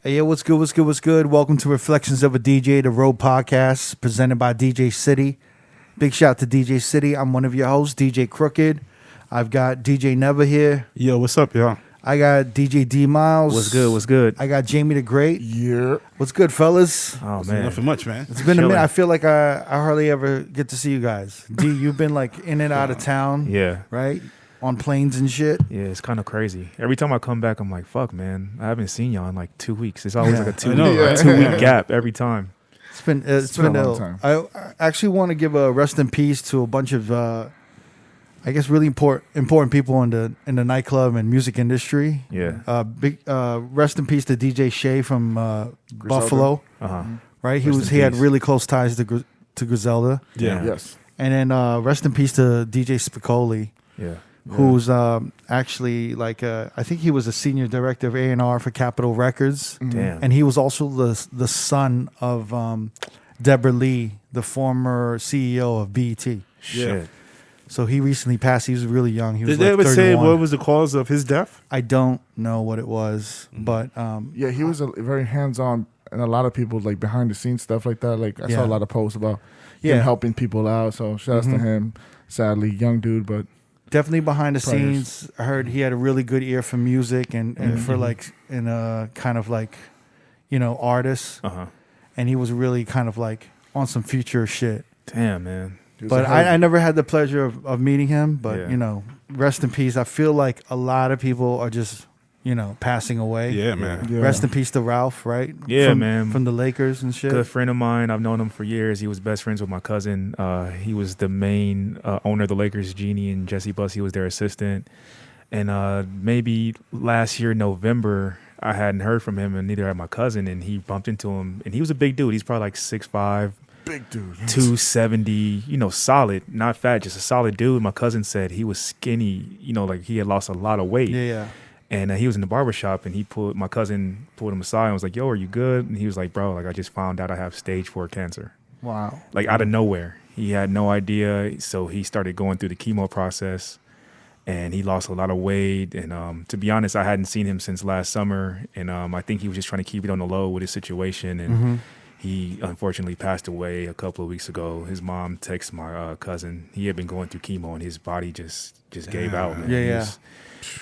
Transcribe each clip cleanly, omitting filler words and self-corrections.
Hey, yo, what's good, what's good, what's good? Welcome to Reflections of a DJ, the R.O.A.D podcast, presented by DJ City. Big shout out to DJ City. I'm one of your hosts, DJ Crooked. I've got DJ Never here. Yo, what's up, y'all? I got DJ D Miles. What's good, what's good? I got Jamie the Great. Yeah. What's good, fellas? Oh, man. Nothing much, man. It's been a minute. I feel like I hardly ever get to see you guys. D, you've been like in and out of town. Yeah. Right? On planes and shit. Yeah, it's kind of crazy. Every time I come back, I'm like, fuck, man. I haven't seen y'all in like 2 weeks. It's always like a two-week gap every time. It's been a long time. I actually want to give a rest in peace to a bunch of, I guess, really important people in the nightclub and music industry. Yeah. Big rest in peace to DJ Shay from Buffalo. Uh-huh. Right, he had really close ties to Griselda. Yeah. Yes. And then rest in peace to DJ Spicoli. Yeah. Who's actually like I think he was a senior director of A&R for Capitol Records. Damn. And he was also the son of Deborah Lee, the former CEO of BET. Shit. So he recently passed. He was really young. He was Did they like ever say 31. what was the cause of his death? I don't know what it was, but Yeah, he was very hands-on, and a lot of people like behind the scenes stuff like that. Like I Yeah. saw a lot of posts about him helping people out. So shout outs to him. Sadly, young dude, but definitely behind the Prayers. scenes. I heard he had a really good ear for music and for like in a kind of like, artists. Uh-huh. And he was really kind of like on some future shit. Damn, man. he was But a hell- I never had the pleasure of meeting him. But, Yeah. rest in peace. I feel like a lot of people are just, passing away. Yeah, man. Yeah. Rest in peace to Ralph, right? Yeah, man. From the Lakers and shit. Good friend of mine. I've known him for years. He was best friends with my cousin. He was the main owner of the Lakers, Jeannie and Jesse Buss. He was their assistant. And maybe last year, November, I hadn't heard from him, and neither had my cousin. And he bumped into him. And he was a big dude. He's probably like 6'5", big dude. 270, solid, not fat, just a solid dude. My cousin said he was skinny, like he had lost a lot of weight. Yeah. And he was in the barbershop, and my cousin pulled him aside and was like, yo, are you good? And he was like, bro, like I just found out I have stage 4 cancer. Wow. Like out of nowhere. He had no idea. So he started going through the chemo process, and he lost a lot of weight. And to be honest, I hadn't seen him since last summer. And I think he was just trying to keep it on the low with his situation. And he unfortunately passed away a couple of weeks ago. His mom texted my cousin. He had been going through chemo, and his body just gave out, man. Yeah, He yeah. was,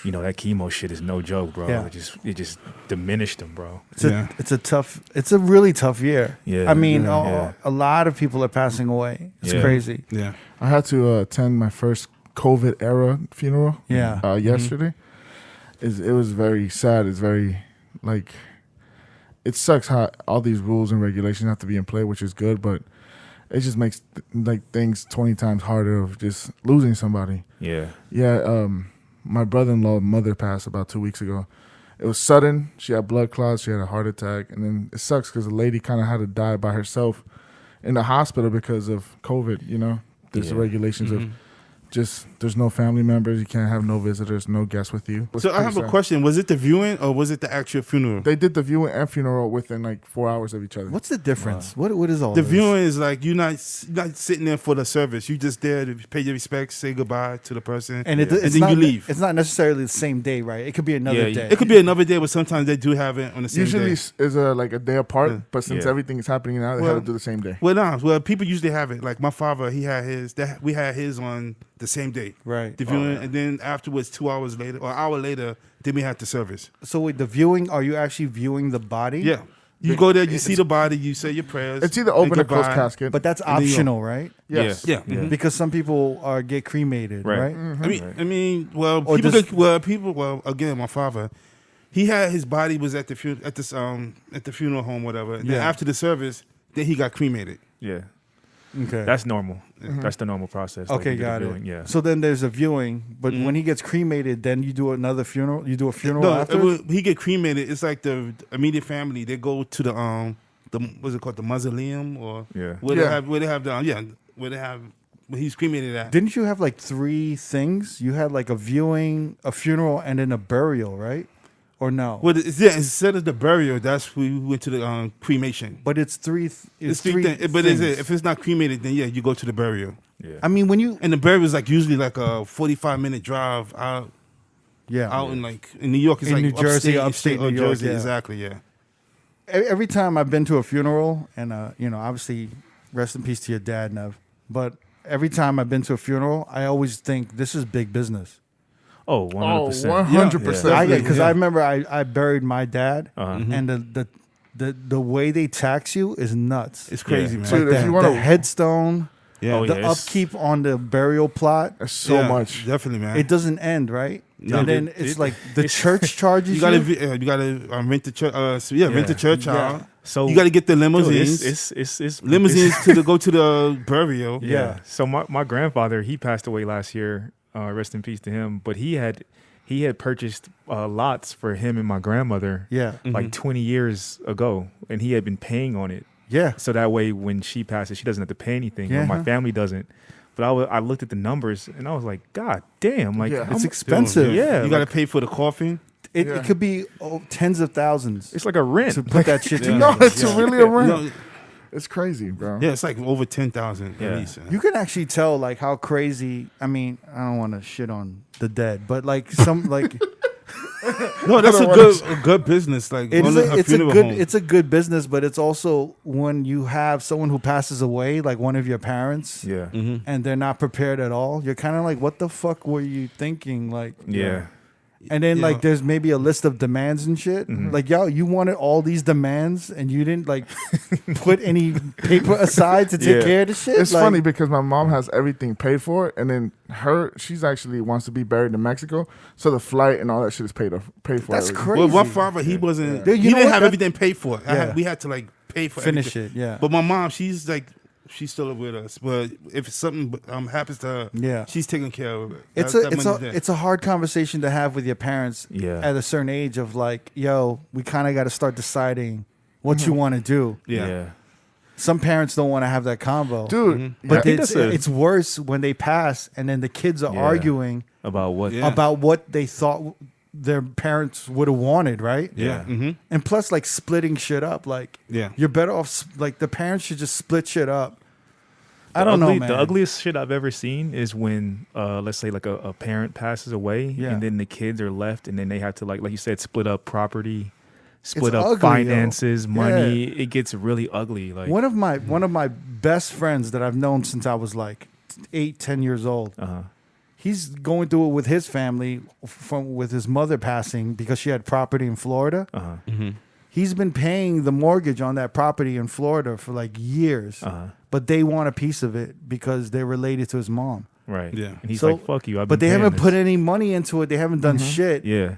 that chemo shit is no joke, bro. Yeah. It just diminished him, bro. It's a really tough year. Yeah. I mean, Yeah. a lot of people are passing away. It's Yeah. crazy. Yeah. I had to attend my first COVID era funeral. Yeah. Yesterday. It was very sad. It's very like. It sucks how all these rules and regulations have to be in play, which is good, but it just makes things 20 times harder of just losing somebody. Yeah. Yeah, my brother-in-law mother passed about 2 weeks ago. It was sudden. She had blood clots. She had a heart attack. And then it sucks because the lady kind of had to die by herself in the hospital because of COVID, There's the regulations of just there's no family members. You can't have no visitors, no guests with you. So I have a question. Was it the viewing or was it the actual funeral? They did the viewing and funeral within like 4 hours of each other. What's the difference? What is all The this? viewing is like you're not sitting there for the service. You just there to pay your respects, say goodbye to the person, And, and it's then not, you leave. It's not necessarily the same day, right? It could be another day. It could be another day, but sometimes they do have it on the same Usually day. is like a day apart, but since Yeah. everything is happening now, they had to do the same day. Well, people usually have it. Like my father, he had his. We had his on the same day. Right. The viewing, and then afterwards, 2 hours later or an hour later, then we had the service. So with the viewing, are you actually viewing the body? Yeah. You go there, you see the body, you say your prayers. It's either open and or closed goodbye. casket. But that's And then you- optional, right? yes. Yeah. Yeah. Because some people get cremated, right? Right. I mean, well, Or again, my father, he had his body was at the funeral home, whatever. And then Yeah. after the service, then he got cremated. Yeah. Okay. That's normal. That's the normal process. Like, Okay, you do the got it. viewing, Yeah. So then there's a viewing, but when he gets cremated, then you do another funeral. You do a funeral No, after. he get cremated. It's like the immediate family. They go to the what's it called, the mausoleum or Yeah. where they have where he's cremated at. Didn't you have like 3 things? You had like a viewing, a funeral, and then a burial, right? Or no? Well, instead of the burial, that's we went to the cremation. But it's three. It's three things. But if it's not cremated, then yeah, you go to the burial. Yeah. I mean, when you And the burial is like usually like a 45-minute drive out yeah in like in New York. It's In like New Jersey, upstate or New York, Jersey, yeah. exactly. Yeah. every time I've been to a funeral, and obviously, rest in peace to your dad, Nev. But every time I've been to a funeral, I always think this is big business. Oh, 100%. 100%. Because I remember I buried my dad, Uh-huh. and the way they tax you is nuts. It's crazy, Yeah. man. Dude, Like if you the wanna- headstone, Yeah. Oh, the yeah, it's- upkeep on the burial plot, That's so Yeah, much. definitely, man. it doesn't end, right? Yeah. And then it's like the church charges you gotta rent the church. Rent the church Yeah. out. So You gotta get the dude, limousines. it's Limousines to go to the burial. Yeah. So my grandfather, he passed away last year. Rest in peace to him. But he had purchased lots for him and my grandmother Yeah, like 20 years ago, and he had been paying on it. yeah. So that way, when she passes, she doesn't have to pay anything. Yeah. Or my family doesn't. But I looked at the numbers and I was like, God damn! Like, Yeah. how It's mu- expensive. Yeah, You gotta like- pay for the coffin. It could be tens of thousands it's like a rent. to put that shit Yeah. together. No, it's really a rent. No, It's crazy, bro. yeah, it's like over 10,000 Yeah. at least. You can actually tell like how crazy. I mean, I don't want to shit on the dead, but like some like No, that's I a don't good business. Like it's on a funeral good home. it's a good business, but it's also when you have someone who passes away, like one of your parents, Yeah, and they're not prepared at all. You're kind of like, what the fuck were you thinking? Like, yeah. and then Yeah. like there's maybe a list of demands and shit. Like, yo, you wanted all these demands and you didn't like put any paper aside to take Yeah. care of the shit. It's Like, funny because my mom has everything paid for, and then she's actually wants to be buried in Mexico, so the flight and all that shit is paid for. That's already. crazy. Well, my father, he wasn't. Dude, you he know didn't what? have That- everything paid for. Yeah. We had to like pay for Finish everything. it, yeah. But my mom, she's still with us. But if something happens to her, Yeah. she's taking care of it. It's That money's a there. it's a hard conversation to have with your parents Yeah. at a certain age of like, yo, we kind of got to start deciding what you want to do. yeah. Some parents don't want to have that convo, Dude. but I think it's, that's a- it's worse when they pass and then the kids are Yeah. arguing About what? Yeah. about what they thought their parents would have wanted, right? Yeah. Mm-hmm. And plus, like splitting shit up, like Yeah. you're better off. Like the parents should just split shit up. I The don't know, ugly- man. The ugliest shit I've ever seen is when, let's say, like a parent passes away, Yeah. and then the kids are left, and then they have to like you said, split up property, split It's up ugly, finances, yo. money. Yeah. It gets really ugly. Like, One of my best friends that I've known since I was like 8-10 years old. He's going through it with his family with his mother passing because she had property in Florida. He's been paying the mortgage on that property in Florida for like years, but they want a piece of it because they're related to his mom. right? Yeah. And he's So- like, "Fuck you." But they haven't put any money into it. They haven't done shit. Yeah,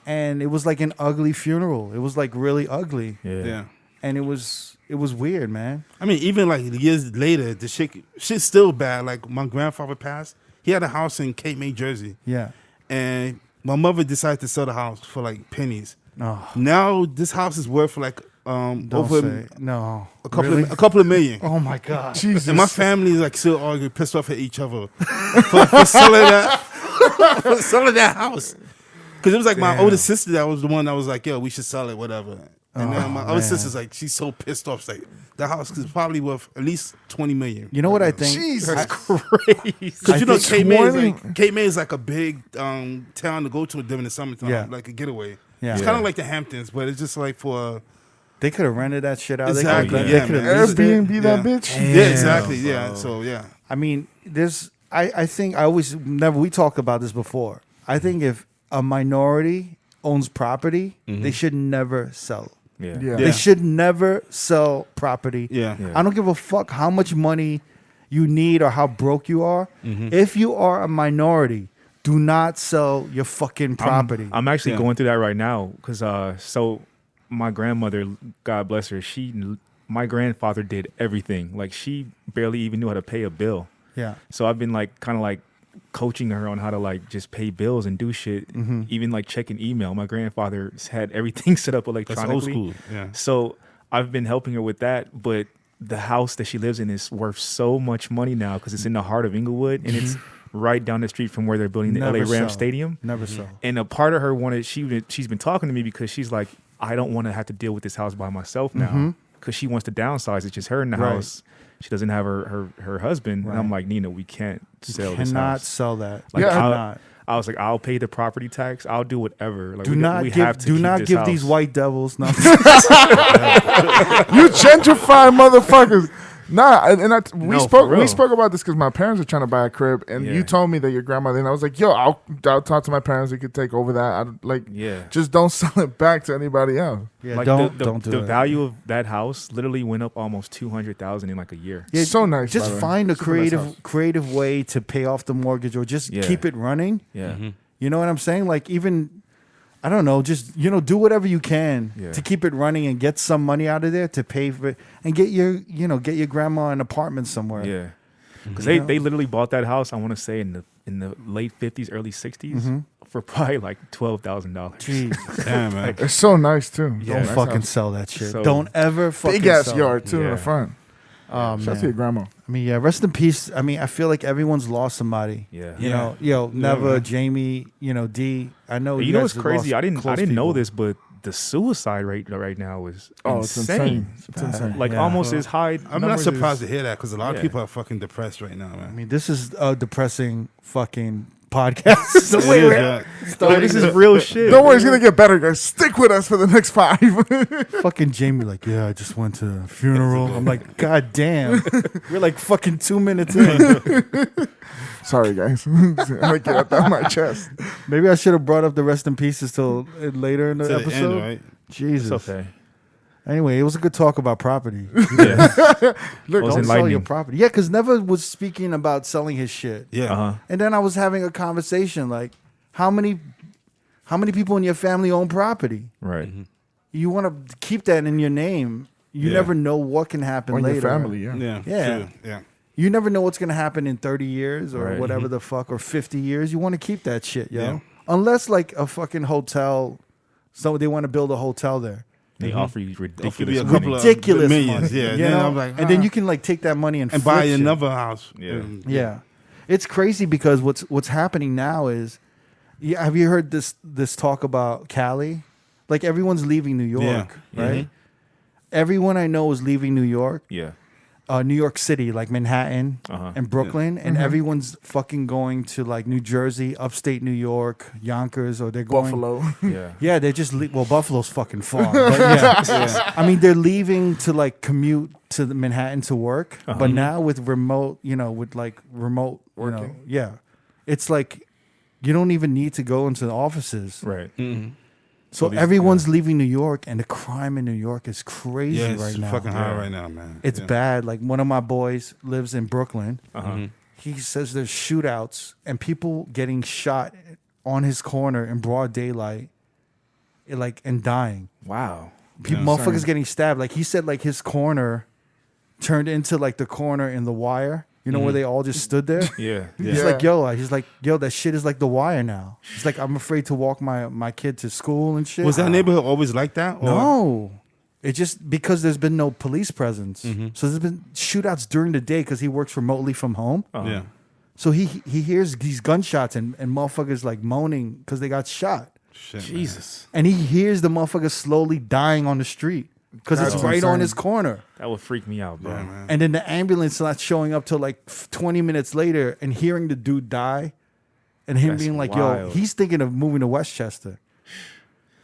And it was like an ugly funeral. It was like really ugly. yeah, Yeah. And it was weird, man. I mean, even like years later, the shit's still bad. Like my grandfather passed. He had a house in Cape May, Jersey, Yeah. and my mother decided to sell the house for like pennies. Oh, Now this house is worth like don't over say no. a couple Really? a couple of million. Oh my god. Jesus. And my family is like still arguing, pissed off at each other for selling that house. Because it was like my Damn. older sister that was the one that was like, "Yo, we should sell it, whatever." And then my other man. sister's like, she's so pissed off. She's like, the house is probably worth at least 20 million. You know what I think? Jesus I- crazy. Because you know, think Cape May is like a big town to go to during the summertime, Yeah. like a getaway. Yeah. It's Yeah. kind of like the Hamptons, but it's just like for They could have rented that shit out. Exactly, They yeah, could have man. leased it. Airbnb that Yeah. bitch. yeah, exactly, yeah. So yeah, I mean, I think we talked about this before. I think if a minority owns property, they should never sell. Yeah. Yeah. They should never sell property. yeah, Yeah. I don't give a fuck how much money you need or how broke you are. If you are a minority, do not sell your fucking property. I'm actually Yeah. going through that right now because so my grandmother, God bless her, my grandfather did everything. Like she barely even knew how to pay a bill. yeah. So I've been like kind of like coaching her on how to like just pay bills and do shit, even like checking email. My grandfather's had everything set up that's electronically. old school. Yeah, So I've been helping her with that, but the house that she lives in is worth so much money now because it's in the heart of Inglewood and it's right down the street from where they're building the Never LA Rams sell. Stadium. Never sell. And a part of her wanted, she's been talking to me because she's like, I don't want to have to deal with this house by myself now because she wants to downsize. It's just her in the Right. house. She doesn't have her husband. And I'm Right. like, Nina, we can't sell You this cannot house. sell that. Like, You Yeah, cannot. I was like, I'll pay the property tax. I'll do whatever. Like, Do not give this these house. white devils. No. You gentrify motherfuckers. Nah, we No, for real. spoke about this because my parents are trying to buy a crib, and Yeah. you told me that your grandmother, and I was like, yo, I'll talk to my parents. We could take over that. Yeah. Just don't sell it back to anybody else. Yeah, Like don't the do it. value of that house literally went up almost 200,000 in like a year. Yeah, So nice, Just by the way. find a Super nice house. creative way to pay off the mortgage, or just Yeah. keep it running. Yeah. You know what I'm saying? Like, even, I don't know, just, do whatever you can Yeah. to keep it running and get some money out of there to pay for it, and get your grandma an apartment somewhere. Yeah. Because You know? they literally bought that house, I want to say in the late 50s, early 60s for probably like $12,000. Jeez. Damn, man. It's so nice too. Yeah. Don't Nice fucking house. sell that shit. So- Don't ever fucking Big ass sell yard too in Yeah. the front. Oh, Shout out to your man. grandma. I mean, yeah, rest in peace. I mean, I feel like everyone's lost somebody. Yeah. You know, Neva, man. Jamie, D. I know You know guys what's have crazy? lost I didn't close know people. this, but the suicide rate right now is Oh, it's insane. It's insane. Like Yeah. almost as high. I'm not numbers surprised as- to hear that because a lot of Yeah. people are fucking depressed right now, I man. mean, this is a depressing fucking podcast. the It way is, we're yeah. Yo, this is real shit. Don't worry, it's gonna get better, guys. Stick with us for the next 5. fucking Jamie, like, yeah, I just went to a funeral. I'm like, God damn. We're like fucking 2 minutes in. Sorry, guys. I'm gonna get that out my chest. Maybe I should have brought up the rest in pieces till later in the To the episode. end, right? Jesus. It's okay. Anyway, it was a good talk about property. Yeah. Look, was don't sell your enlightening. property. Yeah, because Neva was speaking about selling his shit. Yeah. Uh-huh. And then I was having a conversation like, how many people in your family own property? Right. You want to keep that in your name. You Yeah. never know what can happen On later. your family, yeah. Yeah. Yeah. True. Yeah. You never know what's going to happen in 30 years or Right. whatever the fuck, or 50 years. You want to keep that shit, yo. Yeah. Unless like a fucking hotel, so they want to build a hotel there. They offer you Offer me ridiculous a money. couple of Ridiculous millions. money, Yeah. you Then know? I'm like, and then you can like take that money and and buy flip shit. another house. Yeah. Yeah, it's crazy because what's happening now is, have you heard this talk about Cali? Like everyone's leaving New York, Yeah. right? Everyone I know is leaving New York, Yeah. New York City, like Manhattan Uh-huh. and Brooklyn, and everyone's fucking going to like New Jersey, upstate New York, Yonkers, or they're going Buffalo. Yeah. Yeah, they're just Buffalo's fucking far. But yeah. I mean, they're leaving to like commute to the Manhattan to work, but now with remote, with like remote, Working. it's like you don't even need to go into the offices. Right. So these- everyone's leaving New York, and the crime in New York is crazy Yeah. It's right now. fucking high Yeah. right now, man. It's Yeah. bad. Like one of my boys lives in Brooklyn. Uh-huh. He says there's shootouts and people getting shot on his corner in broad daylight, and dying. Wow. People, Yeah. motherfuckers getting stabbed. Like he said, like his corner turned into like the corner in The Wire. You know where they all just stood there. Yeah. He's like, yo, that shit is like The Wire now. He's like, I'm afraid to walk my kid to school and shit. Was that neighborhood always like that? Or? No. It's just because there's been no police presence. So there's been shootouts during the day because he works remotely from home. Yeah. So he hears these gunshots and motherfuckers like moaning because they got shot. Shit, man. Jesus. And he hears the motherfuckers slowly dying on the street because it's That's right on insane. his corner. That would freak me out, bro. Yeah, man. And then the ambulance not showing up till like 20 minutes later, and hearing the dude die, and him That's being like, wild. yo, he's thinking of moving to Westchester.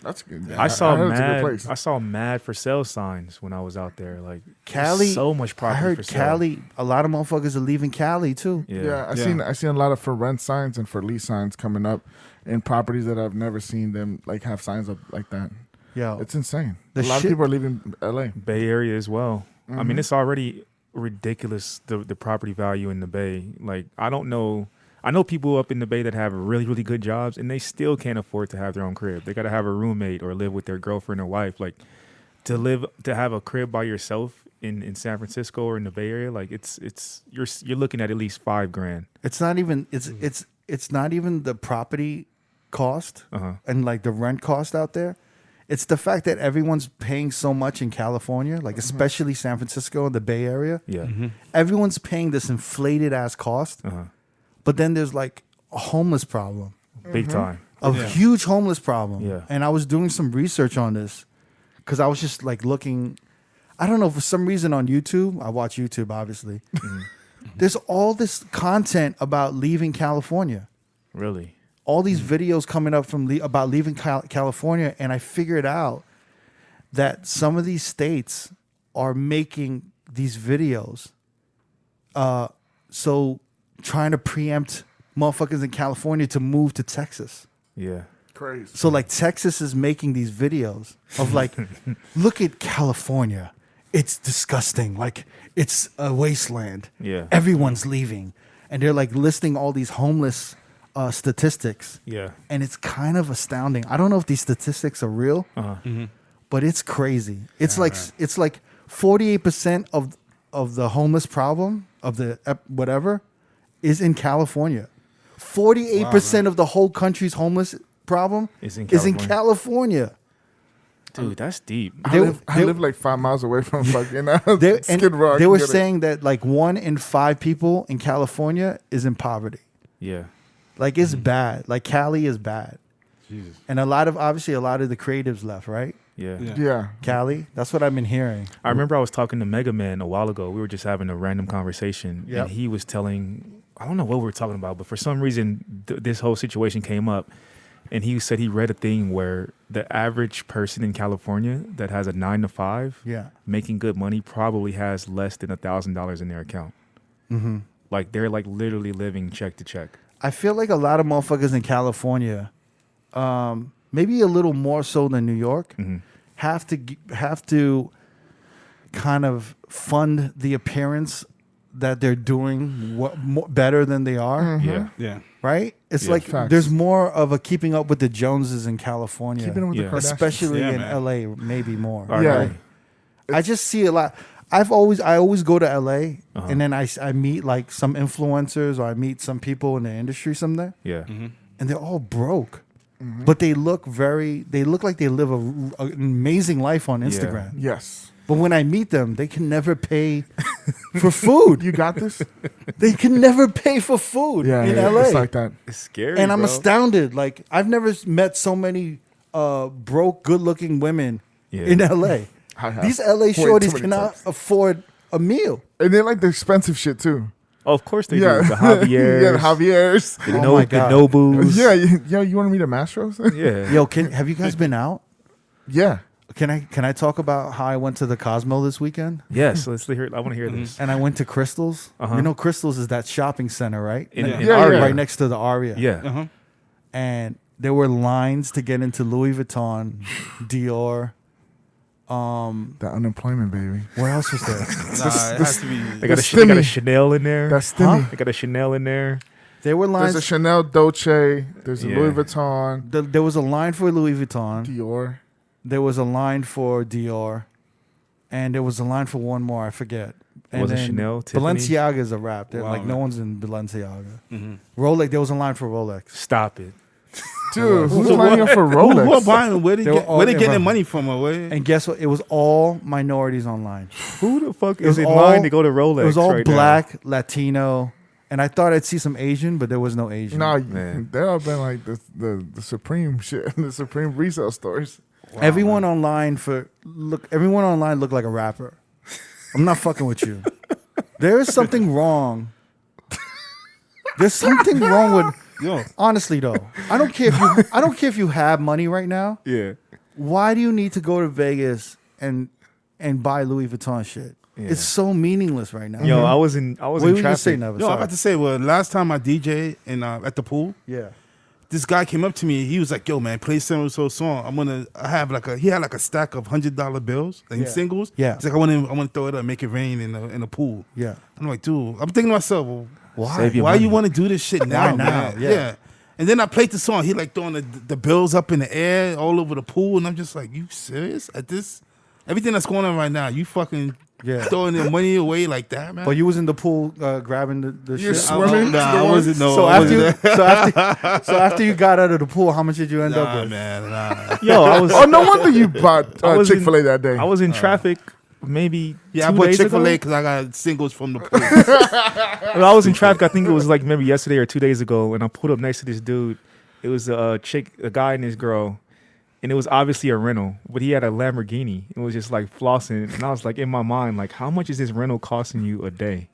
That's good. I saw heard it's a good mad. place. I saw mad for sale signs when I was out there. Like Cali, so much I property heard for sale. Cali, a lot of motherfuckers are leaving Cali too. Yeah, I Yeah. seen a lot of for rent signs and for lease signs coming up in properties that I've never seen them like have signs up like that. Yo, It's insane. The A lot shit- of people are leaving LA. Bay Area as well. I mean, it's already ridiculous the property value in the Bay. Like I don't know. I know people up in the Bay that have really, really good jobs and they still can't afford to have their own crib. They got to have a roommate or live with their girlfriend or wife. Like to have a crib by yourself in San Francisco or in the Bay Area, like you're looking at least $5,000. it's not even it's not even the property cost Uh-huh. and like the rent cost out there. It's the fact that everyone's paying so much in California, like especially San Francisco and the Bay Area. Yeah. Everyone's paying this inflated ass cost, Uh-huh. but then there's like a homeless problem, Big time. a Yeah. huge homeless problem. Yeah. And I was doing some research on this because I was just like looking. I don't know, for some reason on YouTube, I watch YouTube obviously. There's all this content about leaving California. Really. all these videos coming up from about leaving California, and I figured out that some of these states are making these videos, so trying to preempt motherfuckers in California to move to Texas. Yeah. Crazy. So like Texas is making these videos of like, look at California. It's disgusting. Like it's a wasteland. Yeah. Everyone's leaving. And they're like listing all these homeless statistics. Yeah. And it's kind of astounding. I don't know if these statistics are real, but it's crazy. It's it's like 48% of the homeless problem of the whatever is in California. 48% of the whole country's homeless problem Is in California. Dude, that's deep. I live like 5 miles away from fucking Skid Row. They were saying that like 1 in 5 people in California is in poverty. Yeah. Like it's bad. Like Cali is bad. Jesus. And obviously a lot of the creatives left, right? Yeah. Yeah. Cali. That's what I've been hearing. I remember I was talking to Mega Man a while ago. We were just having a random conversation, Yep. and he was telling, I don't know what we were talking about, but for some reason, this whole situation came up, and he said he read a thing where the average person in California that has a 9 to 5, Yeah. making good money, probably has less than $1,000 in their account. Mm-hmm. Like they're like literally living check to check. I feel like a lot of motherfuckers in California, maybe a little more so than New York, have to kind of fund the appearance that they're doing better than they are. Yeah. Yeah. Right? It's Yeah. like Facts. there's more of a keeping up with the Joneses in California. Keeping up with Yeah. the Kardashians. Especially Yeah, in man. LA, maybe more. All Yeah. right. I just see a lot. I always go to LA and then I meet like some influencers or I meet some people in the industry somewhere, Yeah. and they're all broke. But they look like they live an amazing life on Instagram. Yes. But when I meet them, they can never pay for food. You got this? They can never pay for food Yeah. in yeah, LA. It's like that. It's scary. And I'm bro. astounded. Like I've never met so many broke, good-looking women Yeah. in LA. I have These LA way too shorties many cannot times. afford a meal. And they like the expensive shit too. Oh, of course they Yeah. do. The Javier's, Yeah, the Javier's. the, Oh no, my the God. Nobus. Yeah, you want to meet a Mastros? Yeah. Yo, have you guys been out? Yeah. Can I talk about how I went to the Cosmo this weekend? Yes. Let's hear. I want to hear this. And I went to Crystals. Uh-huh. You know, Crystals is that shopping center, right? In Yeah, Aria. Right next to the Aria. Yeah. Uh-huh. And there were lines to get into Louis Vuitton, Dior. That unemployment, baby. What else was there? Nah, it has to be. They got, The they got a stimmy. Chanel in there. That's stimmy. They got a Chanel in there. There were There's lines. a Chanel Dolce. There's a Yeah. Louis Vuitton. There was a line for Louis Vuitton. Dior. There was a line for Dior. And there was a line for one more. I forget. And Was it then Chanel, Tiffany? Balenciaga is a wrap. They're Wow, like, no man. one's in Balenciaga. Mhm. Rolex. There was a line for Rolex. Stop it. Dude, who's So lining up for Who are Rolex? buying? Where they They were all where they getting their in- money from? Or where? And guess what? It was all minorities online. Who the fuck It was is in all- line to go to Rolex? It was all right now? black, Latino, and I thought I'd see some Asian, but there was no Asian. No, Man. there have been like the Supreme shit, the Supreme resale stores. Everyone online looked like a rapper. I'm not fucking with you. There is something wrong. There's something wrong with. Yo, Honestly, though, I don't care if you have money right now. Yeah. Why do you need to go to Vegas and buy Louis Vuitton shit? Yeah. It's so meaningless right now. Yo, I was in what were you gonna traffic. say, Never? I'm about to say. Well, last time I DJ in at the pool, Yeah. this guy came up to me. He was like, "Yo, man, play so song. I have he had like a stack of $100 bills, like Yeah. singles. Yeah. He's like, I want to throw it up, make it rain in the pool. Yeah. I'm like, dude, I'm thinking to myself, well, Why? Save your why money. you want to do this shit now, Why now? man? Yeah. And then I played the song. He like throwing the bills up in the air all over the pool, and I'm just like, you serious? At this, everything that's going on right now, you fucking Yeah. throwing the money away like that, man? But you was in the pool grabbing the You're shit. swimming? Nah, I wasn't. No, So I wasn't after there. so after you got out of the pool, how much did you end up Nah, with? man, nah. Yo, I was. Oh, no wonder you bought I was in- Chick-fil-A that day. I was in traffic maybe Yeah, I 2 bought days Chick-fil-A ago. because I got singles from the pool. I was in traffic. I think it was like maybe yesterday or 2 days ago, and I pulled up next to this dude. It was a guy and his girl, and it was obviously a rental, but he had a Lamborghini. It was just like flossing, and I was like in my mind, like, how much is this rental costing you a day?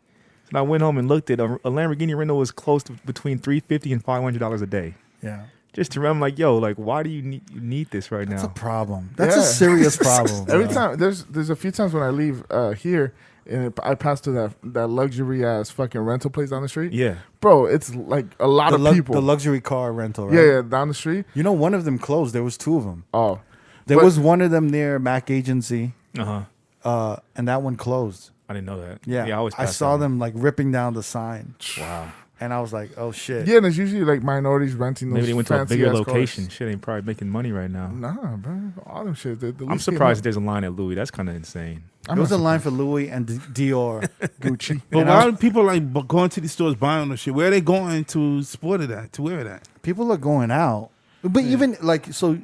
And I went home and looked at a Lamborghini rental was close to between $350 and $500 a day. Yeah. Just to I'm like, yo, like, why do you need this right That's now? a problem. That's Yeah. a serious problem. Every bro. time there's a few times when I leave here and I pass through that luxury ass fucking rental place down the street. Yeah. Bro, it's like a lot of people. The luxury car rental, right? yeah, down the street. You know, one of them closed. There was two of them. Oh, There But- was one of them near Mac Agency, Uh-huh. and that one closed. I didn't know that. Yeah, I always I pass saw that them like ripping down the sign, one. Wow. and I was like, "Oh shit!" yeah, and it's usually like minorities renting those. Maybe they went to a fancy bigger ass location. cars. Shit ain't probably making money right now. Nah, bro, all them shit. I'm surprised there's a line at Louis. That's kind of insane. There was a line for Louis and Dior. Gucci. But And why I- are people like going to these stores buying the shit? Where are they going to sport it at? To wear it at? People are going out, but even like so.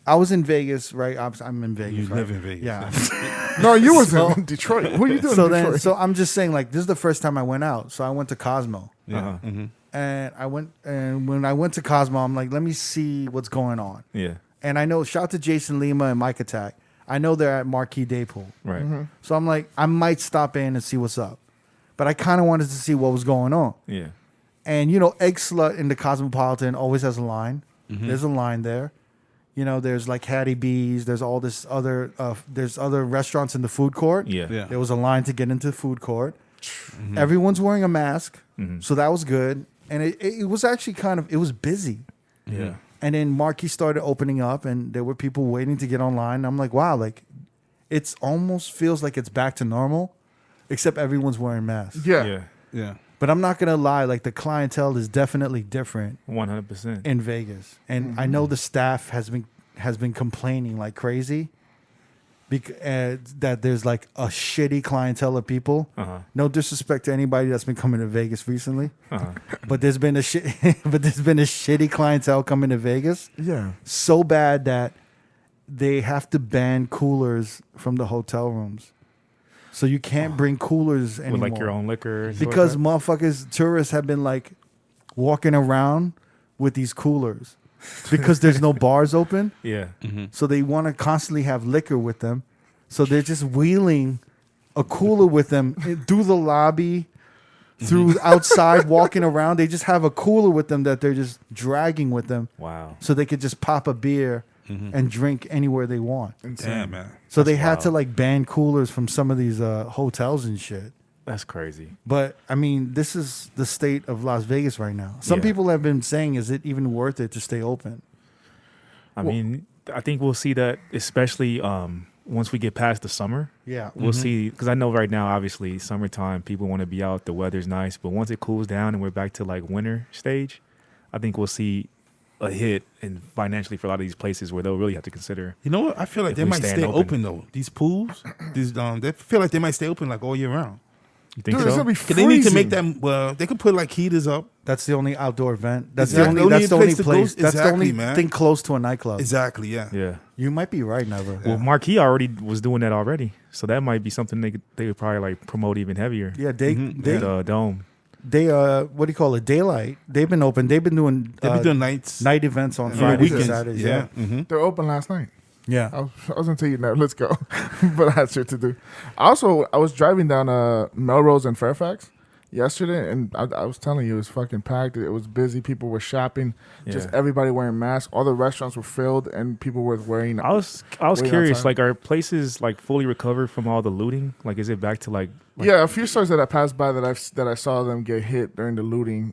I was in Vegas, right? I'm in Vegas. You right? live in Vegas. Yeah. No, you was So- in Detroit. What are you doing so in Detroit? so I'm just saying, like, this is the first time I went out. So I went to Cosmo, Yeah. Uh-huh. Mm-hmm. and when I went to Cosmo, I'm like, let me see what's going on. Yeah. And I know, shout out to Jason Lima and Mike Attack. I know they're at Marquee Daypool. Right. So I'm like, I might stop in and see what's up. But I kind of wanted to see what was going on. Yeah. And, you know, Egg Slut in the Cosmopolitan always has a line. There's a line there. You know, there's like Hattie B's. There's all this other, there's other restaurants in the food court. Yeah. Yeah. There was a line to get into the food court. Everyone's wearing a mask. So that was good. And it was actually it was busy. Yeah. And then Marquee started opening up, and there were people waiting to get online. And I'm like, wow, like, it's almost feels like it's back to normal, except everyone's wearing masks. yeah. Yeah. Yeah. But I'm not gonna lie, like, the clientele is definitely different 100%. in Vegas, and I know the staff has been complaining like crazy, that there's like a shitty clientele of people. Uh-huh. No disrespect to anybody that's been coming to Vegas recently, Uh-huh. but there's been a shitty clientele coming to Vegas. Yeah. So bad that they have to ban coolers from the hotel rooms. So you can't bring coolers anymore. With like your own liquor. and stuff like Because that? motherfuckers, tourists have been like walking around with these coolers because there's no bars open. Yeah. So they want to constantly have liquor with them. So they're just wheeling a cooler with them through the lobby, through outside, walking around. They just have a cooler with them that they're just dragging with them Wow. so they could just pop a beer and drink anywhere they want. Damn, man. So they had wild. to like ban coolers from some of these hotels and shit. That's crazy. But I mean, this is the state of Las Vegas right now. Some Yeah. people have been saying, is it even worth it to stay open? I mean, I think we'll see that, especially once we get past the summer. Yeah. We'll see, because I know right now, obviously, summertime, people want to be out, the weather's nice, but once it cools down and we're back to like winter stage, I think we'll see a hit and financially for a lot of these places where they'll really have to consider. You know what? I feel like If they we might stand stay open. open though. These pools, they feel like they might stay open like all year round. You think Dude, it's so? gonna be 'Cause they need to make freezing. them. Well, they could put like heaters up. That's the only outdoor event. That's Exactly. the only. That's the only to go- place. That's the exactly, only man. thing close to a nightclub. Exactly. Yeah. Yeah. You might be right, Never. Well, Marquee already was doing that already, so that might be something they would probably like promote even heavier. Yeah, they The dome. they what do you call it? Daylight. They've been open. They've been doing They be doing nights, night events on yeah, Fridays and weekends. Saturdays. Yeah. Yeah, Mm-hmm. They're open last night. yeah. I was gonna tell you now. Let's go, but I had shit to do. Also, I was driving down Melrose and Fairfax yesterday, and I was telling you, it was fucking packed. It was busy. People were shopping. Just Yeah. everybody wearing masks. All the restaurants were filled, and people were wearing. I was Waiting curious, outside. like, are places like fully recovered from all the looting? Like, is it back to like Yeah, a few stores that I passed by that I saw them get hit during the looting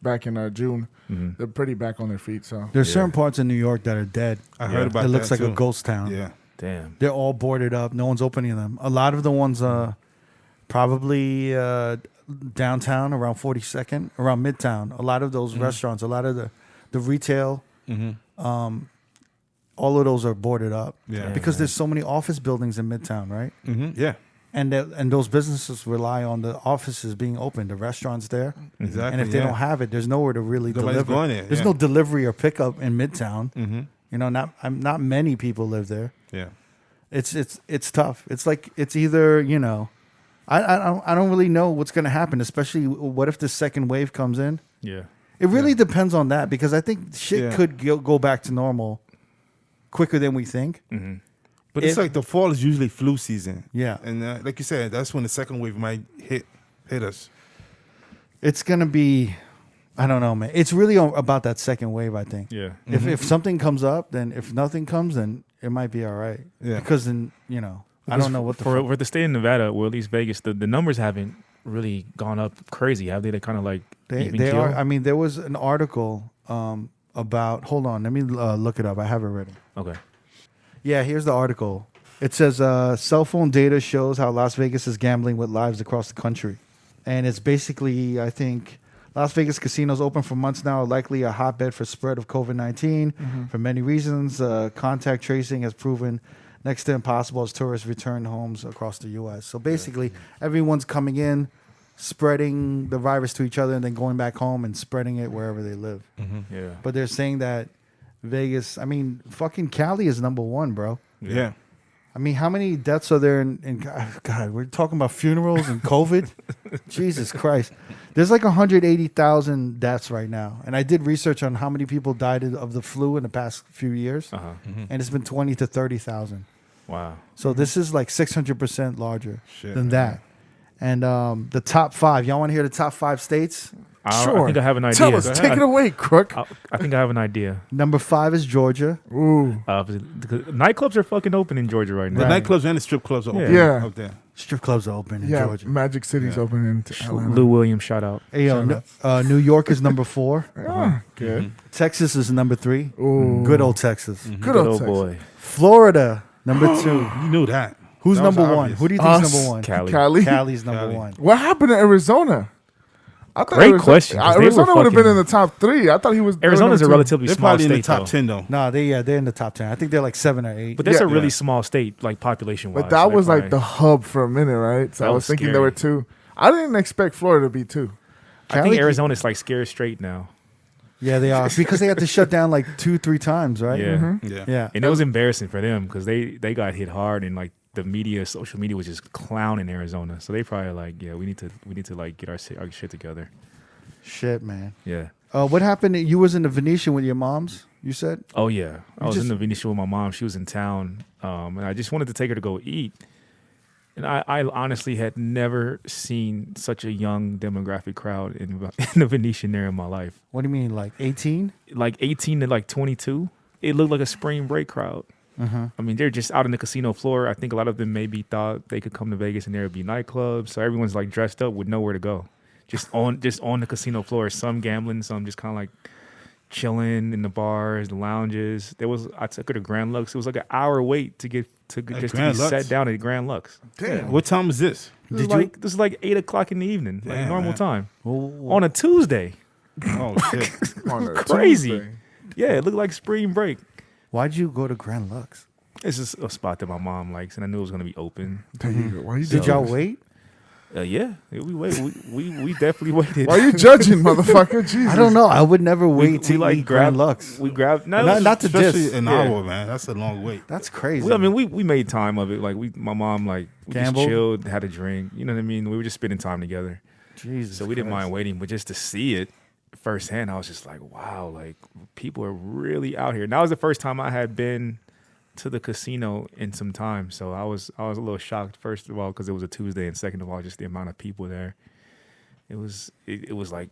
back in June. They're pretty back on their feet. So There's certain parts in New York that are dead. I heard about It that. looks like a too. ghost town. Yeah. damn? They're all boarded up. No one's opening them. A lot of the ones probably downtown around 42nd, around Midtown. A lot of those restaurants, a lot of the retail, all of those are boarded up. Yeah. Because there's so many office buildings in Midtown, right? Mm-hmm. Yeah. And those businesses rely on the offices being open, the restaurants there. Exactly. And if they yeah. don't have it, there's nowhere to really Nobody's deliver. going there, There's yeah. no delivery or pickup in Midtown. Mm-hmm. You know, not many people live there. Yeah. It's tough. It's like it's either, you know, I don't really know what's going to happen, especially what if the second wave comes in. Yeah. It really depends on that, because I think shit Yeah. could go back to normal quicker than we think. But it's If- like the fall is usually flu season. Yeah. And like you said, that's when the second wave might hit us. It's going to be I don't know, man. It's really about that second wave, I think. Yeah. If something comes up, then if nothing comes, then it might be all right. Yeah. Because then, I don't know what for the state of Nevada, or at least Vegas, the numbers haven't really gone up crazy, have they? They kind of like even they keel? are. I mean, there was an article about. Hold on, let me look it up. I have it ready. Okay. Yeah, here's the article. It says cell phone data shows how Las Vegas is gambling with lives across the country, and it's basically, I think, Las Vegas casinos open for months now are likely a hotbed for spread of COVID-19 for many reasons. Contact tracing has proven next to impossible as tourists return homes across the U.S. So basically, everyone's coming in, spreading the virus to each other, and then going back home and spreading it wherever they live. Yeah. But they're saying that Vegas, I mean, fucking Cali is number one, bro. Yeah. I mean, how many deaths are there in God, we're talking about funerals and COVID? Jesus Christ. There's like 180,000 deaths right now. And I did research on how many people died of the flu in the past few years. And it's been 20 to 30,000. Wow. So this is like 600% larger Shit, than man. that. And the top five. Y'all want to hear the top 5 states? I Sure. think I have an idea. Tell us, take it away, Crook. I think I have an idea. Number 5 is Georgia. Ooh. Nightclubs are fucking open in Georgia right The now. Right. nightclubs and the strip clubs are open Yeah. up there. Strip clubs are open in Yeah, Georgia. Magic City's open in Atlanta. Lou Williams, shout out. Hey, yo, New York is number 4. Ah, good. Texas is number 3. Ooh. Good old Texas. Good old old Texas. boy. Florida, number 2. You knew that. Who's That was number 1? obvious. Who do you think is Us. number 1? Cali. Cali. Cali's number Cali. 1. What happened to Arizona? I thought Great question, 'cause they were Arizona would have been fucking- in the top 3. I thought he was. Arizona's a number two. relatively They're small probably in the state, top though. 10 though. No, they're in the top 10. I think they're like 7 or 8. But that's Yeah. a really Yeah. small state, like population-wise. But that so was they're like the probably- hub for a minute, right? So That I was was thinking scary. there were 2. I didn't expect Florida to be 2. I think Cali- Arizona's like scared straight now. Yeah, they are. Because they had to shut down like 2-3 times, right? Yeah. Yeah. Yeah. And it was embarrassing for them because they got hit hard, and like the media, social media was just clowning Arizona. So they probably like, yeah, we need to like get our shit together. Shit, man. Yeah. What happened? You was in the Venetian with your moms, you said? Oh yeah, I was just- in the Venetian with my mom. She was in town, and I just wanted to take her to go eat. And I honestly had never seen such a young demographic crowd in the Venetian there in my life. What do you mean, like 18? Like 18 to like 22. It looked like a spring break crowd. I mean, they're just out on the casino floor. I think a lot of them maybe thought they could come to Vegas and there would be nightclubs. So everyone's like dressed up with nowhere to go. Just on the casino floor. Some gambling, some just kind of like chilling in the bars, the lounges. I took her to Grand Lux. It was like an hour wait to get to just to Grand be Lux? sat down at Grand Lux. Damn. What time is this? This is like 8 o'clock in the evening, like Damn, normal man. time Well, on a Tuesday. Oh shit. On a Crazy. Tuesday. Yeah, it looked like spring break. why'd you go to Grand Lux? It's just a spot that my mom likes, and I knew it was gonna be open. There you go. Why you Did judging? y'all wait? Yeah, we wait. We definitely waited. Why you judging, motherfucker? Jesus. I don't know. I would never We- wait to we, like, eat Grand Lux. We grabbed Not to Especially diss. an Yeah. hour, man. That's a long wait. That's crazy. Well, I mean, we made time of it. Like my mom, like we just Gambled? chilled, had a drink. You know what I mean? We were just spending time together, Jesus. so we didn't Christ. mind waiting. But just to see it firsthand, I was just like, wow, like people are really out here. And that was the first time I had been to the casino in some time. So I was a little shocked, first of all, because it was a Tuesday, and second of all, just the amount of people there. It was like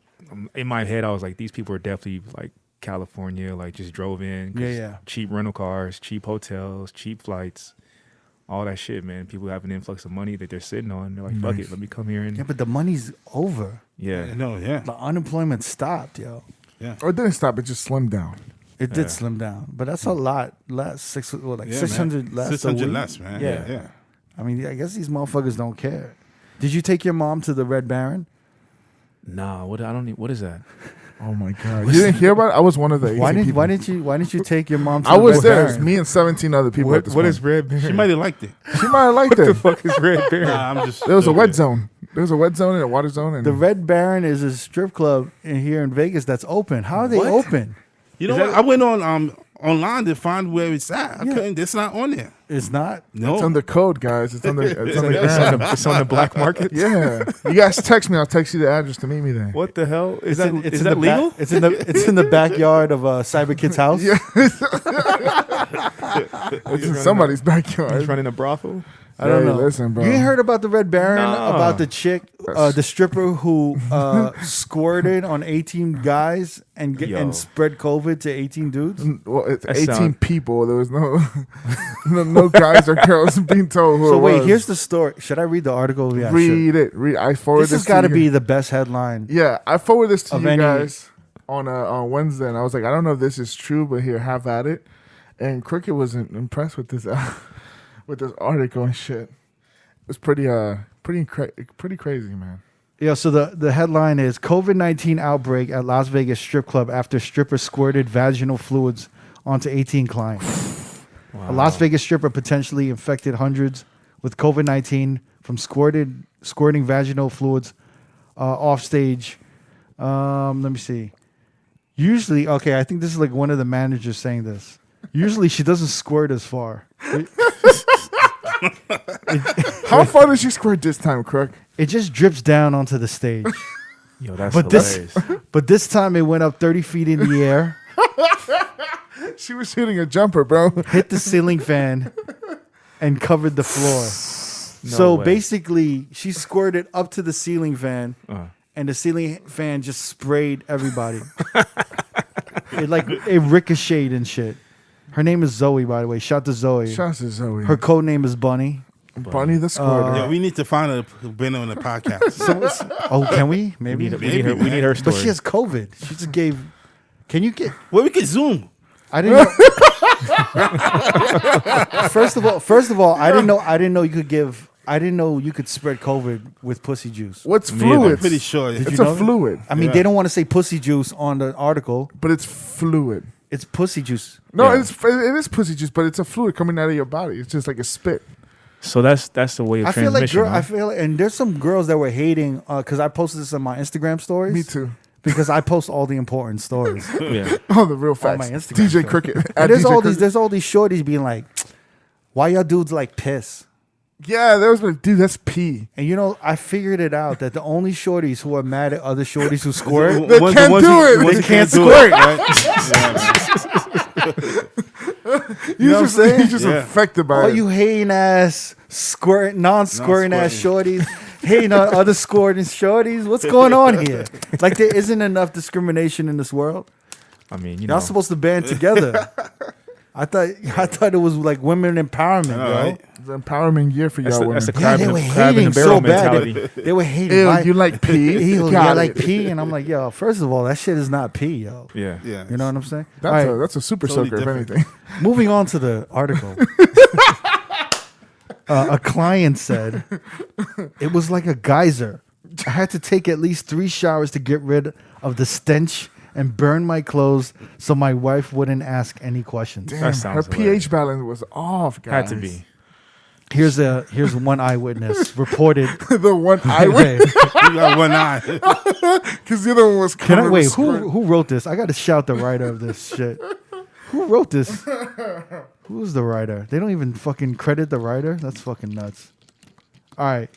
in my head, I was like, these people are definitely like California, like just drove in. 'cause Yeah. cheap rental cars, cheap hotels, cheap flights, all that shit, man. People have an influx of money that they're sitting on. They're like, fuck it, let me come here and Yeah, but the money's over. yeah. No, yeah. The unemployment stopped, yo. Or it didn't stop. It just slimmed down. It Yeah. did slim down, but that's a lot less. Yeah, 600 man. less. 600 a week. less, man. Yeah. Yeah. I mean, I guess these motherfuckers don't care. Did you take your mom to the Red Baron? Nah, what is that? Oh my god! You didn't hear about it? I was one of the 18 people. Why didn't you take your mom to I the was Red there. It's Baron? me and 17 other people. at this What point. is Red Baron? She might have liked it. She might have liked it. fuck is Red Baron? Nah, I'm just. There was a joking. wet zone. There was a wet zone and a water zone. And The Red Baron is a strip club here in Vegas that's open. How are they What? open? You know what? I went on online to find where it's at. I Yeah. couldn't. It's not on there. It's not. No. it's on the code, guys. It's on the. It's on the ground. It's on the black market. Yeah. You guys text me. I'll text you the address to meet me there. What the hell is It's in that the legal? It's in the backyard of Cyber Kid's house. Yeah. It's in somebody's He's backyard. running a brothel. I don't Hey, know. listen, bro. You ain't heard about the Red Baron, No. about the chick, the stripper who squirted on 18 guys and Yo. and spread COVID to 18 dudes? Well, it's That 18 sound- people. There was no no guys or girls being told who So it wait, was. here's the story. Should I read the article? Yeah, Read it. I forward This this. has got to you. be the best headline. Yeah, I forwarded this to Of you any- guys on Wednesday, and I was like, I don't know if this is true, but here, have at it. And Cricket wasn't impressed with this with this article and shit. It's pretty crazy, man. Yeah, so the headline is COVID-19 outbreak at Las Vegas strip club after stripper squirted vaginal fluids onto 18 clients. A Las Vegas stripper potentially infected hundreds with COVID-19 from squirting vaginal fluids off stage. Let me see. Usually, okay, I think this is like one of the managers saying this. Usually she doesn't squirt as far. How far did she squirt this time, Crook? It just drips down onto the stage. Yo, that's But this- hilarious. But this time it went up 30 feet in the air, She was shooting a jumper, bro. hit the ceiling fan, and covered the floor. No So way. basically, she squirted up to the ceiling fan, Uh. and the ceiling fan just sprayed everybody. it ricocheted and shit. Her name is Zoe, by the way. Shout to Zoe. Shouts to Zoe. Her code name is Bunny. Bunny the squirter. Yeah, we need to find her who been on the podcast. Oh, can we? We Maybe. need her But story. she has COVID. She just gave. Can you get? Well, we could Zoom. I didn't know. First of all, I didn't know you could give. I didn't know you could spread COVID with pussy juice. What's Me either. I'm fluid? pretty sure. Did It's you a know that? fluid, I mean, Yeah. they don't want to say pussy juice on the article. but it's fluid. It's pussy juice. No, Yeah. it is pussy juice, but it's a fluid coming out of your body. It's just like a spit. So that's the way of I feel like transmission. and there's some girls that were hating because I posted this on my Instagram stories. Me too. Because I post all the important stories. Yeah. Oh, the real facts. my Instagram DJ story. Cricket. And At there's DJ all Cricket. these shorties being like, "Why y'all dudes like piss?" Yeah, there was like, dude, that's pee. And you know, I figured it out that the only shorties who are mad at other shorties who squirt, They can't do it. they can't do squirt. right? You know what I'm saying? He's just Yeah. affected by All it. you hating ass non-squirting ass shorties, hating on other squirting shorties. What's going on here? Like there isn't enough discrimination in this world. I mean, Y'all supposed to band together. I thought it was like women empowerment, All yo. right. It's an empowerment year for y'all that's women. a Yeah, crab, they in were a, crab in hating a barrel so bad. mentality. They were hating. Ew, Why- you like pee? Ew, Got yeah, I it. like pee, and I'm like, yo. First of all, that shit is not pee, yo. Yeah. Yeah. You know what I'm saying? That's, All right, that's a super Totally soaker, different. if anything. moving on to the article. A client said it was like a geyser. I had to take at least 3 showers to get rid of the stench and burn my clothes so my wife wouldn't ask any questions. Damn, her sounds pH hilarious. balance was off, guys. Had to be. Here's one eyewitness reported. The one I went, Wait, You got one eye. because the other one was can I covered wait? with squirt. Who wrote this? I got to shout the writer of this shit. Who wrote this? Who's the writer? They don't even fucking credit the writer. That's fucking nuts. All right,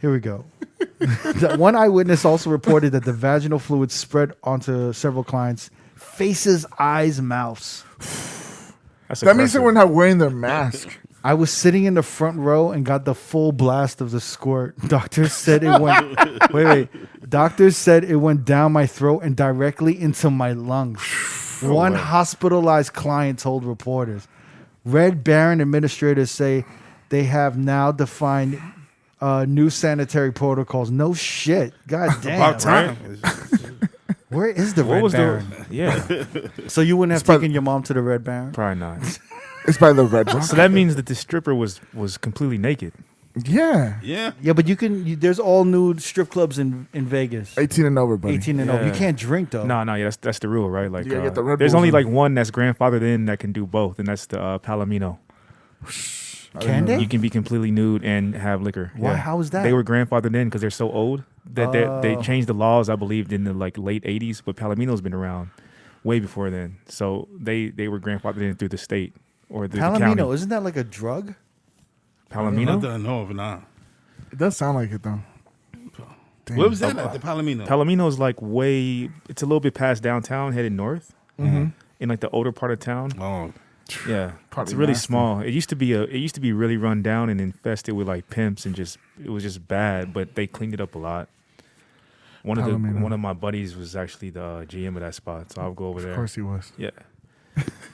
here we go. That one eyewitness also reported that the vaginal fluid spread onto several clients' faces, eyes, mouths. That's That means they aggressive. were not wearing their mask. I was sitting in the front row and got the full blast of the squirt. Doctors said it went. wait. Doctors said it went down my throat and directly into my lungs. One hospitalized client told reporters. Red Baron administrators say they have now defined new sanitary protocols. No shit. God damn. About time. Where is the What Red was Baron? the? Yeah. So you wouldn't have taken your mom to the Red Baron? Probably not. It's by the red rock. So that means that the stripper was completely naked. Yeah. Yeah. Yeah, but there's all nude strip clubs in Vegas. 18 and over, buddy. 18 and over. You Yeah. can't drink though. No, yeah, that's the rule, right? Like, You gotta get the Red there's Bulls only in. like one that's grandfathered in that can do both, and that's the Palomino. Can they? You can be completely nude and have liquor. Why? Yeah. How is that? They were grandfathered in because they're so old that they Oh. changed the laws, I believe, in the like late 80s. But Palomino's been around way before then, so they were grandfathered in through the state or the Palomino, county. isn't that like a drug? I Palomino. don't know of it now. It does sound like it, though. Damn. Where was that at? The Palomino. Palomino's like it's a little bit past downtown, headed north, in like the older part of town. Oh, Yeah, Probably it's really nasty. small. It used to be really run down and infested with like pimps and it was just bad. But they cleaned it up a lot. One of my buddies was actually the GM of that spot, so I'll go over there. Of course he was. Yeah,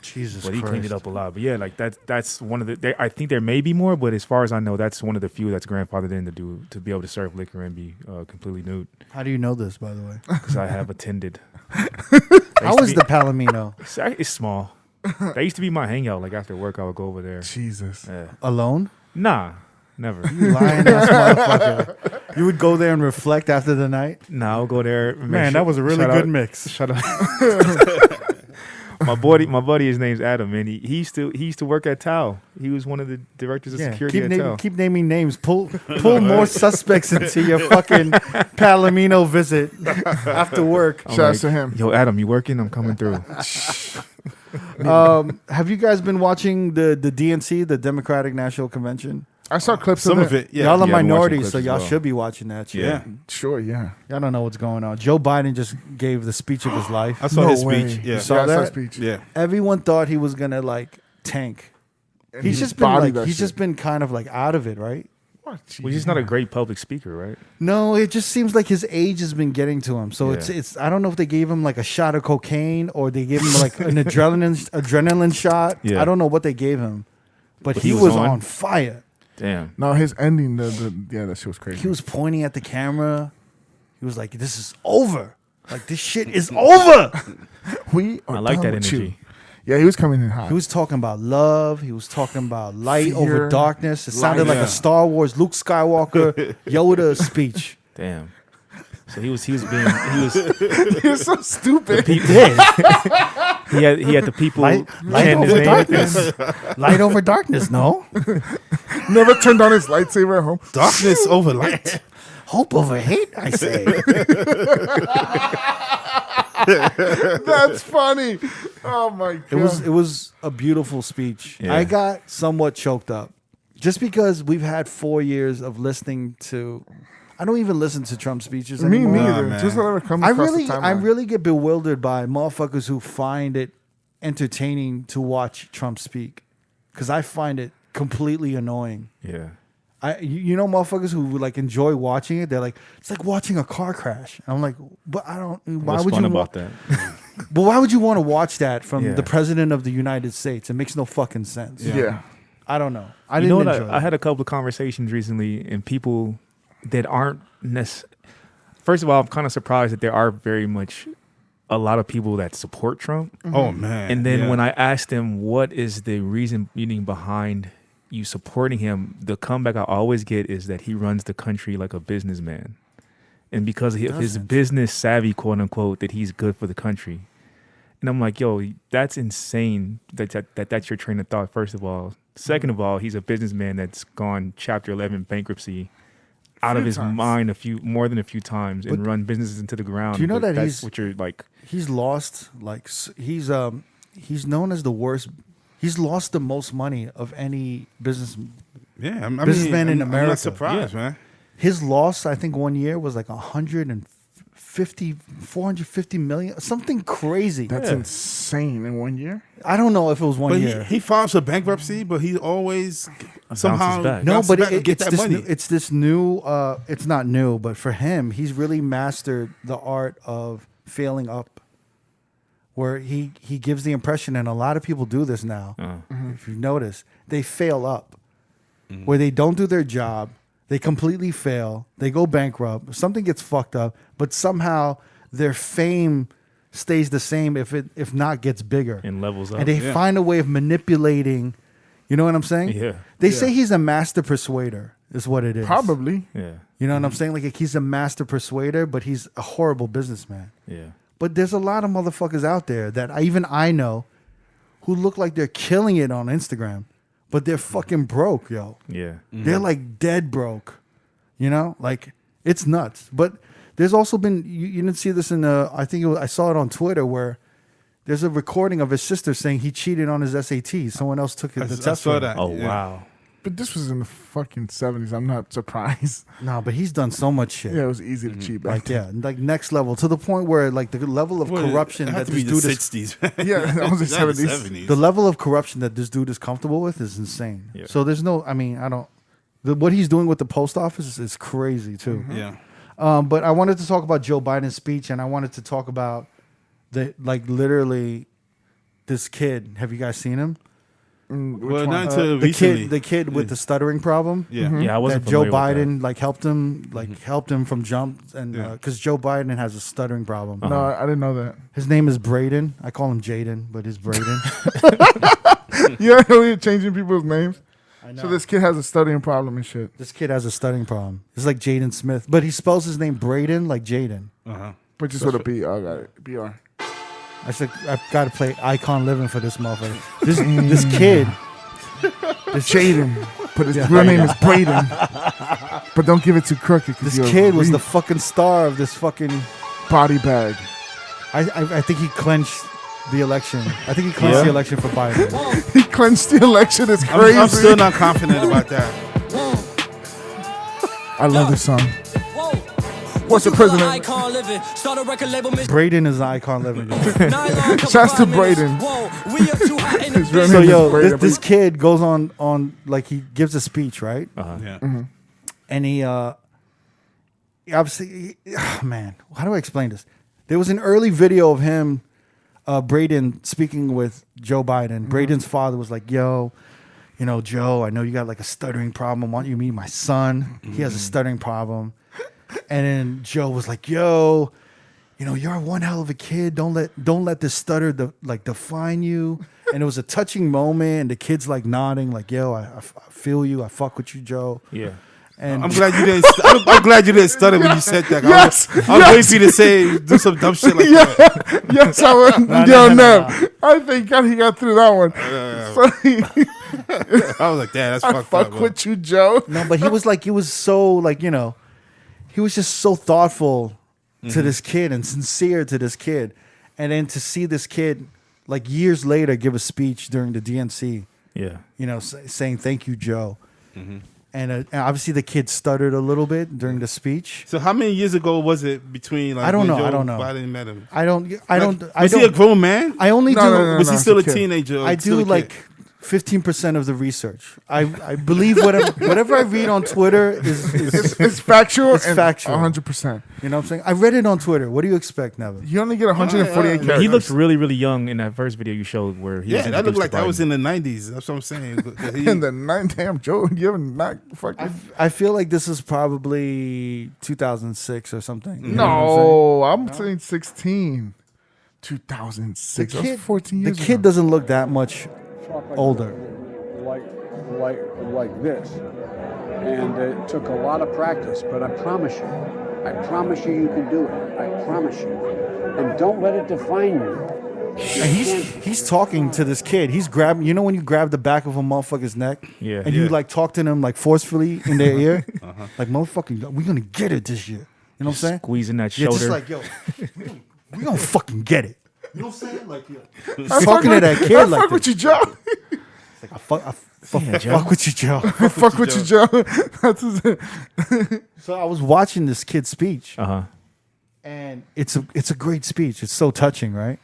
Jesus but he Christ. cleaned it up a lot. But yeah, like that's one of the. I think there may be more, but as far as I know, that's one of the few that's grandfathered in to be able to serve liquor and be completely nude. How do you know this, by the way? Because I have attended. How is the Palomino? It's small. That used to be my hangout. Like after work, I would go over there. Jesus. Yeah. Alone? Nah, never. You lying ass motherfucker. You would go there and reflect after the night? Nah, I'll go there. Man, that was a really good mix. Shut up. my buddy, his name's Adam, and he used to work at Tao. He was one of the directors of security at Tao. Keep naming names. Pull more suspects into your fucking Palomino visit after work. Shout out to him. Yo, Adam, you working? I'm coming through. Have you guys been watching the DNC, the Democratic National Convention? I saw clips Some of of it. it. Yeah. Y'all are Yeah, I've been watching minorities, clips so as y'all well. should be watching that shit. Yeah. Sure, yeah. Y'all don't know what's going on. Joe Biden just gave the speech of his life. I saw No his way. speech. Yeah. You saw I saw that? his speech. Yeah. Everyone thought he was gonna like tank. And He's he just been bodied like that he's just just been kind of like out of it, right? What? Well, he's not a great public speaker, right? No, it just seems like his age has been getting to him. So Yeah. it's I don't know if they gave him like a shot of cocaine or they gave him like an adrenaline shot. Yeah. I don't know what they gave him, but But he he was was on on? fire. Damn. No, his ending, that shit was crazy. He was pointing at the camera. He was like, "This is over. Like this shit is over." We are I like done that with you. energy. Yeah, he was coming in hot. He was talking about love. He was talking about light Fear. over darkness. It sounded like Yeah. a Star Wars Luke Skywalker Yoda speech. Damn. So he was being You're so stupid. he had the people Light chanting his over name. darkness. Light over darkness. No. Never turned on his lightsaber at home. Darkness over light. Hope over hate, I say. That's funny. Oh my god. It was a beautiful speech. Yeah. I got somewhat choked up just because we've had 4 years of listening to. I don't even listen to Trump speeches Me anymore. neither. man. Just whatever comes I across really, the timeline. I really get bewildered by motherfuckers who find it entertaining to watch Trump speak, because I find it completely annoying. Yeah. You know, motherfuckers who like enjoy watching it. They're like, it's like watching a car crash. And I'm like, but I don't. Why What's would fun you about that? But why would you want to watch that from Yeah. the president of the United States? It makes no fucking sense. Yeah. I don't know. I You didn't know what? enjoy I it. had a couple of conversations recently, and people that aren't First of all, I'm kind of surprised that there are very much a lot of people that support Trump. Oh man. And then Yeah. when I asked them what is the reasoning behind you supporting him, the comeback I always get is that he runs the country like a businessman. And because of his Doesn't. business savvy, quote unquote, that he's good for the country. And I'm like, yo, that's insane that's your train of thought, first of all. Second of all, he's a businessman that's gone Chapter 11 bankruptcy out of his times. mind more than a few times and But run businesses into the ground. do you know But that that's he's- what you're like? He's lost like he's known as the worst. He's lost the most money of any business. Yeah, I businessman in I'm America. not surprised, man. His loss, I think, one year was like 450 million, something crazy. That's insane in 1 year. I don't know if it was one But year. he files for bankruptcy, but he always somehow back. No, bounces but back and get it's that this money. new, it's this new. It's not new, but for him, he's really mastered the art of failing up, where he gives the impression, and a lot of people do this now. If you've noticed, they fail up, where they don't do their job, they completely fail, they go bankrupt, something gets fucked up, but somehow their fame stays the same, if not gets bigger, And levels up. and they find a way of manipulating. You know what I'm saying? Yeah. They say he's a master persuader, is what it is. Probably. Yeah. You know what I'm saying? Like he's a master persuader, but he's a horrible businessman. Yeah. But there's a lot of motherfuckers out there that I know who look like they're killing it on Instagram, but they're fucking broke, yo. Yeah. They're like dead broke. You know? Like it's nuts. But there's also been you didn't see this in I saw it on Twitter where there's a recording of his sister saying he cheated on his SAT. Someone else took the I test. saw for him. that. Oh Yeah. wow. But this was in the fucking 70s. I'm not surprised. No, but he's done so much shit. Yeah, it was easy to cheat back Like, yeah, like next level to the point where like the level of corruption it that had to this be dude the is 60s, man. then. Yeah, that was the Not 70s. the level of corruption that this dude is comfortable with is insane. Yeah. So there's no, I mean, I don't. What he's doing with the post office is crazy too. Yeah. But I wanted to talk about Joe Biden's speech, and I wanted to talk about literally this kid. Have you guys seen him? Well, not The until recently. kid with the stuttering problem. Yeah. Yeah, I wasn't That Joe familiar with Biden helped him from jumps, and Yeah. because Joe Biden has a stuttering problem. No, I didn't know that. His name is Braden. I call him Jaden, but it's Braden. Yeah, you're changing people's names. I know. So this kid has a studying problem and shit. This kid has a stuttering problem. It's like Jaden Smith, but he spells his name Braden like Jaden. Uh-huh. But just with a B. Oh, got it. BR. I said I've got to play Icon Living for this motherfucker. This kid, It's Jaden. But his real name is Braden. But don't give it too crooked. this kid was the fucking star of this fucking. body bag. I think he clenched the election. I think he clenched the election for Biden. He clenched the election. It's crazy. I'm still not confident about that. I love this song. What's the president? Braden is Icon Living. Shouts to Braden. His real So name yo, is Braden. this kid goes on like he gives a speech, right? Yeah. And he obviously, man, how do I explain this? There was an early video of him, Braden speaking with Joe Biden. Braden's father was like, "Yo, you know, Joe, I know you got like a stuttering problem. Why don't you meet my son? He has a stuttering problem." And then Joe was like, "Yo, you know, you're one hell of a kid. Don't let this stutter define you." And it was a touching moment. And the kid's like nodding, like, "Yo, I feel you. I fuck with you, Joe." Yeah. And I'm glad you didn't. I'm glad you didn't stutter when you said that. Yes, I was waiting for you to say do some dumb shit like that. Yes, I was. no. I think he got through that one. So I was like, "Damn, that's I fucked fuck up." bro. with you, Joe. no, but he was so like, you know, he was just so thoughtful to this kid and sincere to this kid. And then to see this kid like years later give a speech during the DNC, Yeah. you know, saying thank you, Joe. And obviously the kid stuttered a little bit during the speech. So how many years ago was it between like I don't when know, Joe I don't know. Biden met him? Was he a grown man? I only No, do. no, no, Was he no, still a it's a kid. teenager? or I still do a kid? like 15% of the research. I believe whatever I read on Twitter is It's factual. It's and factual. 100%. you know what I'm saying? I read it on Twitter. What do you expect, Nevin? You only get 148 characters. He looked really, really young in that first video you showed where he was Yeah, that looked introduced like to that was Biden. in the 90s. That's what I'm saying. in the 9 damn Joe. You haven't not fucking. I feel like this is probably 2006 or something. You know No, I'm saying 16. what I'm 2006. saying? That was 14 The years kid ago. doesn't look that much older. like this. And it took a lot of practice, but I promise you you can do it. I promise you. And don't let it define you. And he's talking to this kid. He's grabbing. You know when you grab the back of a motherfucker's neck, Yeah. and you Yeah. like talk to them like forcefully in their ear, like motherfucking, we gonna get it this year. You know what I'm saying? Squeezing that Yeah, shoulder. just like yo, we gonna fucking get it. You know what I'm saying? Like yo, I fuck talking to with- that I kid like fuck with this. you, Joe. Like I fuck Joe. with you, Joe. I fuck with you, Joe. That's his, So I was watching this kid's speech, Uh-huh. and it's a great speech. It's so touching, right?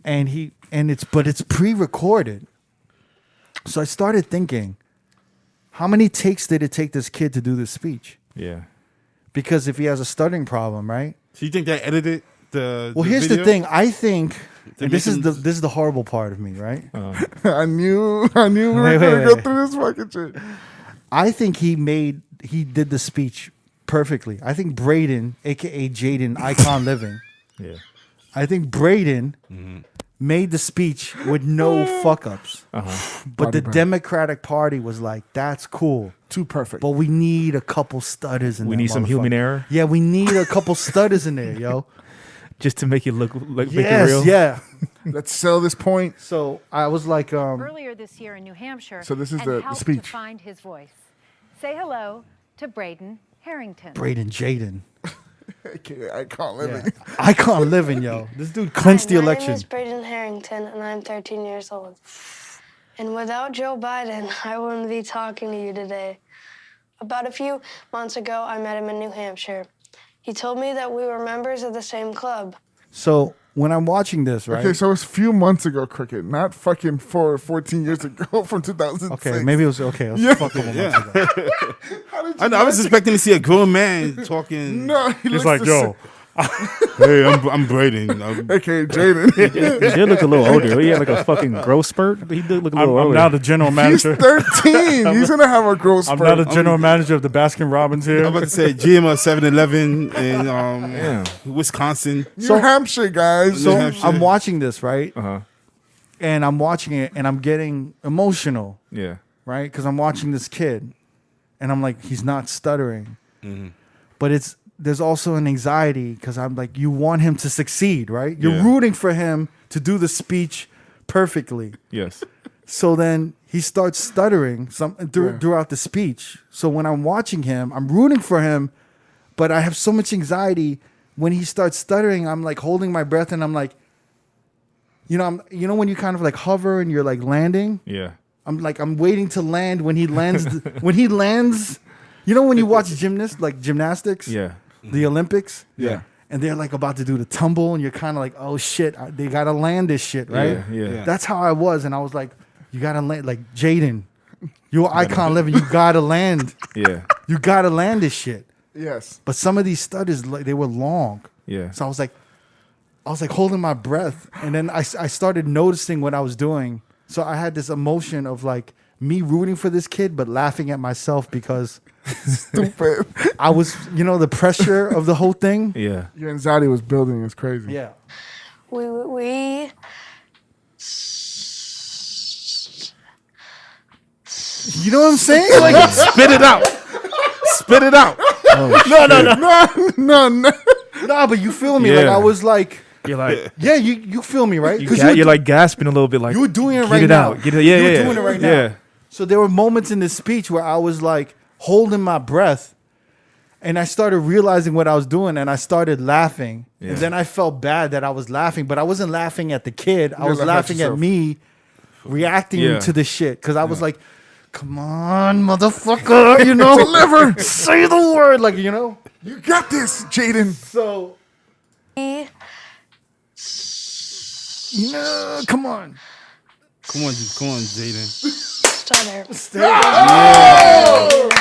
And it's pre-recorded. So I started thinking, how many takes did it take this kid to do this speech? Yeah. Because if he has a stuttering problem, right? So you think they edited the? Well, the here's video? the thing. I think They and this is making- the horrible part of me, right? I knew we were Wait, going to wait, go wait. through this fucking shit. I think he did the speech perfectly. I think Braden, aka Jaden, Icon Living. Yeah. I think Braden made the speech with no fuck ups. But the Body bag. Democratic Party was like, that's cool. Too perfect. But we need a couple stutters in there. We need some human error Yeah, we need a couple stutters in there, yo. just to make it look make it Yes, real. yeah. Let's sell this point. So I was like, Earlier this year in New Hampshire, So this is and the helped speech. to find his voice. Say hello to Braden Harrington. Braden Jaden. Okay, I can't live Yeah. it. Icon Living, yo. This dude clinched the My election. name is Braden Harrington, and I'm 13 years old. And without Joe Biden, I wouldn't be talking to you today. About a few months ago, I met him in New Hampshire. He told me that we were members of the same club. So when I'm watching this, right? Okay, so it's a few months ago, Cricket, not fucking 14 years ago from 2006. Okay, maybe it was okay. It was Yeah. a couple months ago. I was expecting to see a grown man talking. No, he He's looks like, the yo, Hey, I'm Braden. Okay, Jaden. He did look a little older. He had like a fucking growth spurt. He did look a little I'm older. now the general He's manager. 13. He's going to have a growth I'm spurt. now the general manager of the Baskin Robbins I'm here. about to say GM of 7-Eleven in Wisconsin. New Hampshire, guys. So New Hampshire. I'm watching this, right? Uh-huh. And I'm watching it and I'm getting emotional, Yeah. right? Because I'm watching this kid and I'm like, he's not stuttering. But there's also an anxiety because I'm like, you want him to succeed, right? You're Yeah. rooting for him to do the speech perfectly. Yes. So then he starts stuttering throughout the speech. So when I'm watching him, I'm rooting for him, but I have so much anxiety. When he starts stuttering, I'm like holding my breath and I'm like, when you kind of like hover and you're like landing, Yeah. I'm waiting to land when he lands. When he lands, when you watch gymnastics, Yeah. the Olympics, Yeah. and they're like about to do the tumble, and you're kind of like, oh shit, they gotta land this shit, right? Yeah. That's how I was, and I was like, you gotta land, like Jaden, you're icon living, you gotta land, Yeah. you gotta land this shit. Yes. But some of these stutters, like, they were long, Yeah. so I was like holding my breath, and then I started noticing what I was doing. So I had this emotion of like me rooting for this kid, but laughing at myself because Stupid. I was, the pressure of the whole thing. Yeah. Your anxiety was building. It's crazy. Yeah. We You know what I'm saying? Like, Spit it out. Spit it out. No. nah, but you feel me? Like Yeah. I was like, You're like yeah, you feel me, right? you're like gasping a little bit, like you were doing it get right it now. out. Get it. Yeah. You were Yeah. doing it right now. Yeah. So there were moments in this speech where I was like holding my breath, and I started realizing what I was doing, and I started laughing. Yeah. And then I felt bad that I was laughing, but I wasn't laughing at the kid. I You're was laughing at laughing at yourself. me reacting Yeah. to the shit because I was like, "Come on, motherfucker!" Deliver. say the word, like You got this, Jaden. So, come on. Come on, Jaden. stutter.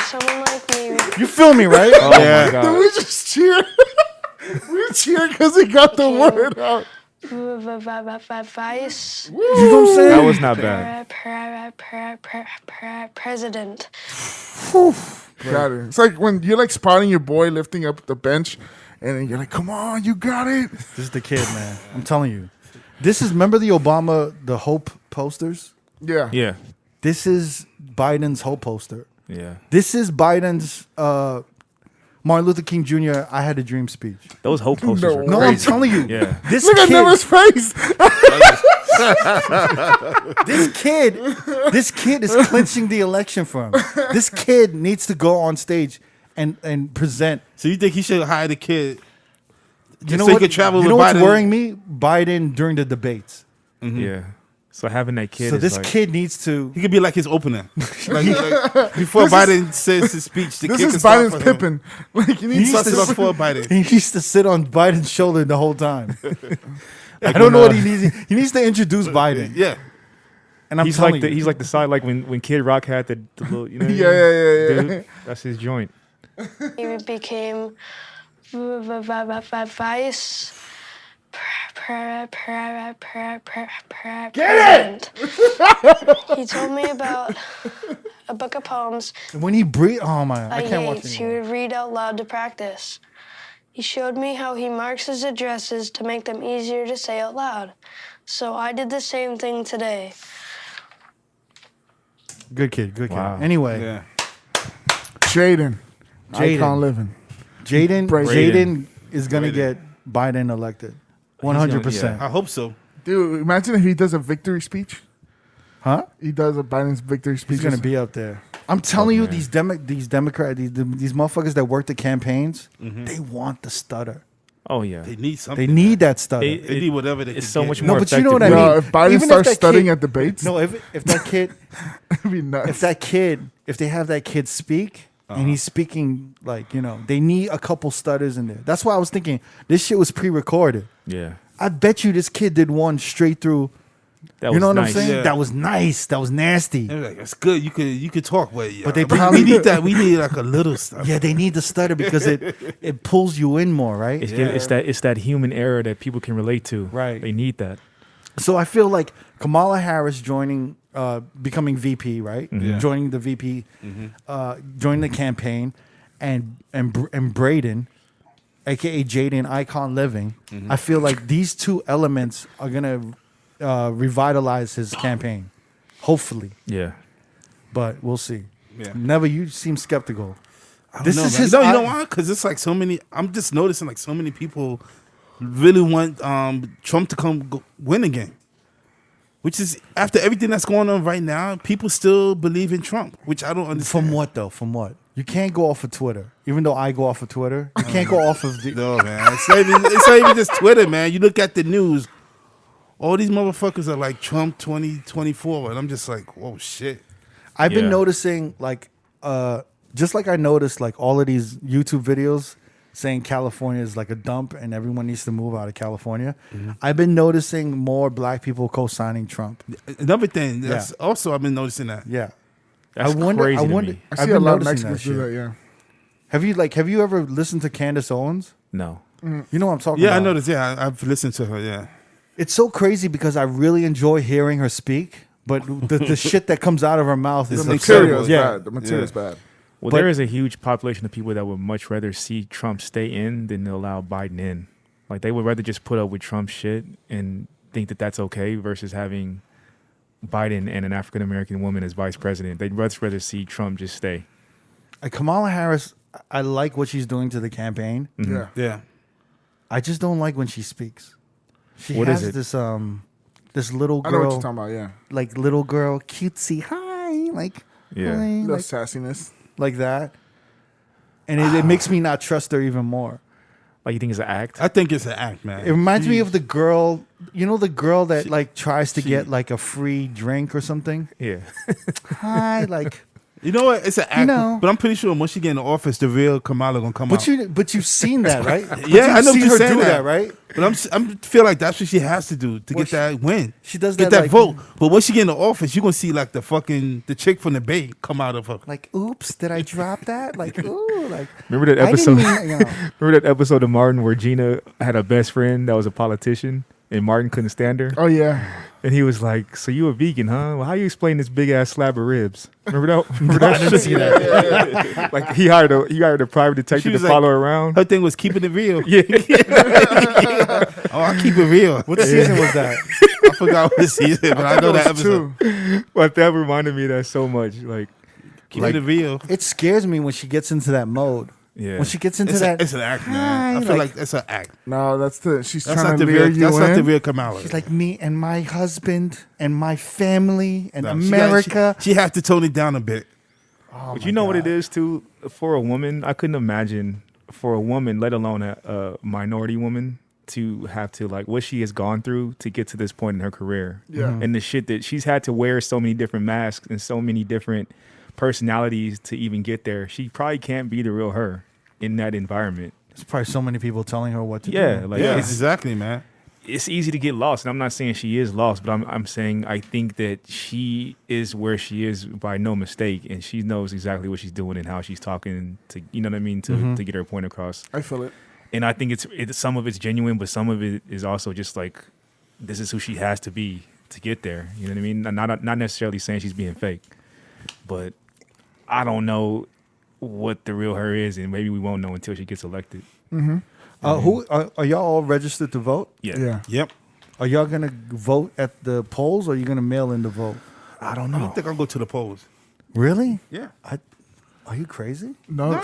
Someone like me. You feel me, right? Oh my god. We just cheer. We cheer because he got the word out. Vice You know what I'm saying? That was not bad. President. Got it. It's like when you're like spotting your boy lifting up the bench, and then you're like, "Come on, you got it." This is the kid, man. I'm telling you. Remember the Obama, the Hope posters? Yeah. Yeah. This is Biden's Hope poster. Yeah. This is Biden's Martin Luther King Jr. I Had a Dream speech. Those hope posters No. are No, I'm crazy. telling you. Yeah. This Look at kid, Noah's face. this kid is clinching the election for him. This kid needs to go on stage and present. So you think he should hire the kid? You know so he what? could travel you with know what's Biden? worrying me? Biden during the debates. Yeah. So having that kid So is this like, kid needs to. He could be like his opener. like, before Biden says his speech, the This kid is can start Biden's for him. Pippin. Like you need He to starts it off before Biden. He needs to sit on Biden's shoulder the whole time. I don't know what he needs. He needs to introduce Biden. Yeah. And I'm he's telling like the you, he's like the side like when Kid Rock had the little Yeah. Dude, that's his joint. He became vice president. He told me about a book of poems when he breathe. Oh my! I I can't watch hates he anymore. would read out loud to practice. He showed me how he marks his addresses to make them easier to say out loud. So I did the same thing today. Good kid. Good kid. Wow. Anyway, Yeah. Jaden. Jaden. Icon living. Jaden is gonna get Biden elected. 100%. I hope so. Dude, imagine if he does a victory speech. Huh? He does a Biden's victory speech. He's gonna be up there. I'm telling you, man. these Democrats, these motherfuckers that work the campaigns, they want the stutter. Oh yeah. They need something. They need that stutter. They need whatever they It's can so get. much No, more but you know effective. what I mean? Yo, if Biden Even if starts that studying kid- at debates, no, if that kid, it'd be nuts. if they have that kid speak and he's speaking like, you know, they need a couple stutters in there. That's why I was thinking this shit was pre-recorded. Yeah. I bet you this kid did one straight through. That You was know what nice. I'm saying? Yeah. That was nice. That was nasty. They're like, it's good. You could talk, but they we probably- need that. We need like a little stuff. Yeah, they need the stutter because it pulls you in more, right? It's that human error that people can relate to. Right. They need that. So I feel like Kamala Harris joining, becoming VP, right? Mm-hmm. Yeah. Joining the VP, joining the campaign, and Braden, aka Jaden Icon Living. Mm-hmm. I feel like these two elements are gonna revitalize his campaign, hopefully. Yeah. But we'll see. Yeah. Never. You seem skeptical. I don't This know, is man. his. No, you know why? Because it's like so many. I'm just noticing like so many people really want Trump to win again. Which is after everything that's going on right now, people still believe in Trump, which I don't understand. From what though? From what? You can't go off of Twitter. Even though I go off of Twitter, you can't go off of the. No, man. It's not even just Twitter, man. You look at the news, all these motherfuckers are like Trump 2024, and I'm just like, oh shit. I've been Yeah. noticing like just like I noticed like all of these YouTube videos saying California is like a dump and everyone needs to move out of California. I've been noticing more black people co-signing Trump. Another thing, that's also I've been noticing that. Yeah. That's crazy to me. I I've see a been lot of noticing Mexicans do shit. that. Yeah. Have you ever listened to Candace Owens? No. You know what I'm talking Yeah, about. I noticed. Yeah, I've listened to her. Yeah, It's so crazy because I really enjoy hearing her speak, but the shit that comes out of her mouth is The like material is yeah. bad. The material is bad. Well, But- there is a huge population of people that would much rather see Trump stay in than to allow Biden in. Like they would rather just put up with Trump's shit and think that that's okay versus having Biden and an African American woman as vice president. They'd much rather see Trump just stay. Kamala Harris, I like what she's doing to the campaign. Yeah. yeah. I just don't like when she speaks. She What has is it? this little I know what girl, you're talking about. Yeah. like little girl, cutesy, hi, like Yeah. hi, Little like, sassiness. like that, and it makes me not trust her even more. Like you think it's an act? I think it's an act, man. It reminds me of the girl, you know, the girl that like tries to she- get like a free drink or something. Yeah. Hi, like, You know what? It's an act, know. but I'm pretty sure once she get in the office, the real Kamala gonna come out. but you've seen that, right? Yeah, I know You've you're seen her saying do that, that. right? But I'm feel like that's what she has to do to Well, get that win. She does Get that, that like, vote. But once she get in the office, you're gonna see like the chick from the Bay come out of her. Like, oops, did I drop that? Like, ooh, like. Remember that I episode? didn't mean, you know. Remember that episode of Martin where Gina had a best friend that was a politician and Martin couldn't stand her? Oh yeah. And he was like, "So you a vegan, huh? Well, how you explain this big ass slab of ribs?" Remember that? Remember that? I didn't see that. Like he hired a private detective to was follow like- her around. Her thing was keeping it real. Yeah. Oh, I keep it real. What season was that? I forgot what season, but I know that episode. But that reminded me of that so much. Like, Keeping it real. It scares me when she gets into that mode. yeah. When she gets into It's, that, it's an act, man. I Hi, feel like- like that's an act. No, she's That's trying not to the lure real. you That's in. not the real Kamala. she's like me and my husband and my family and No, America. She have to tone it down a bit. But you know what it is too for a woman. I couldn't imagine for a woman, let alone a minority woman, to have to like what she has gone through to get to this point in her career. Yeah. And the shit that she's had to wear so many different masks and so many different personalities to even get there. She probably can't be the real her in that environment. There's probably so many people telling her what to Yeah, do. like Yeah, it's exactly, man. it's easy to get lost. And I'm not saying she is lost, but I'm saying I think that she is where she is by no mistake, and she knows exactly what she's doing and how she's talking to, you know what I mean, to get her point across. I feel it. And I think it's some of it's genuine, but some of it is also just like this is who she has to be to get there. You know what I mean? Not necessarily saying she's being fake, but I don't know what the real her is, and maybe we won't know until she gets elected. Who are y'all all registered to vote? Yeah. Yep. Are y'all gonna vote at the polls or are you gonna mail in the vote? I don't I know. don't think I'll go to the polls. Really? Yeah. Are you crazy? No, man.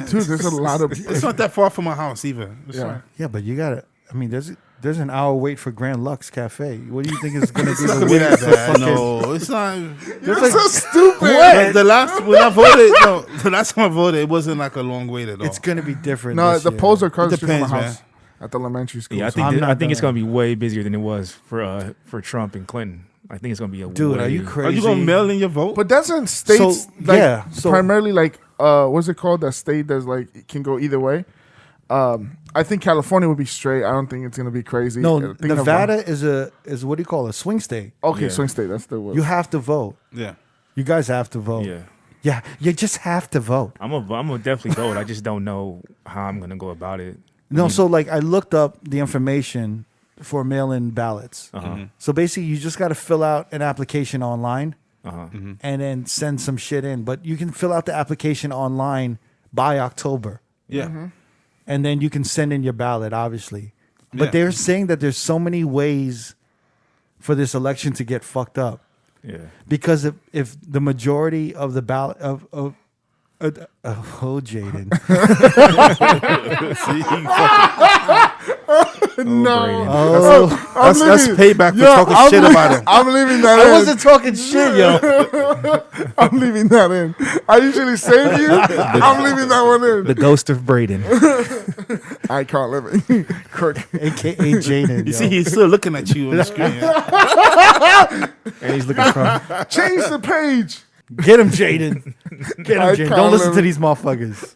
dude. There's a lot of. It's not that far from my house either. It's Yeah. fine. Yeah, but you gotta. I mean, there's an hour wait for Grand Lux Cafe. What do you think is gonna be It's the not gonna be wait that for bad. fucking? No, it's not. You're so stupid. The last when I voted, the last time I voted, it wasn't like a long wait at all. It's gonna be different. No, this the year. polls are across It the street from my depends, house. at the elementary school. Yeah, I So think I'm not I think it's done. gonna be way busier than it was for Trump and Clinton. I think it's gonna be a Dude, way, are you crazy? Are you gonna mail in your vote? But doesn't states So, like yeah, so- primarily like what's it called? That state that's like it can go either way. I think California would be straight. I don't think it's gonna be crazy. No, I think Nevada is what do you call it? A swing state. Okay, Yeah. swing state. That's the word. You have to vote. Yeah. You guys have to vote. Yeah, Yeah, you just have to vote. I'm gonna definitely vote. I just don't know how I'm gonna go about it. No, so like I looked up the information for mail-in ballots. So basically, you just got to fill out an application online and then send some shit in. But you can fill out the application online by October, Yeah. and then you can send in your ballot, obviously. But Yeah. they're saying that there's so many ways for this election to get fucked up. Yeah, Because if the majority of the ballot of Jaden. No, Oh, That's payback for talking I'm shit about him. I'm leaving that I in. wasn't talking shit, yo. I'm leaving that in. I usually save you. I'm leaving that one in. the ghost of Braden. I can't live it. Kirk. AKA Jaden. You see, he's still looking at you on the screen. And he's looking from. Change the page. Get him, Jaden. Get him, I Jaden. can't Don't listen live to it. these motherfuckers.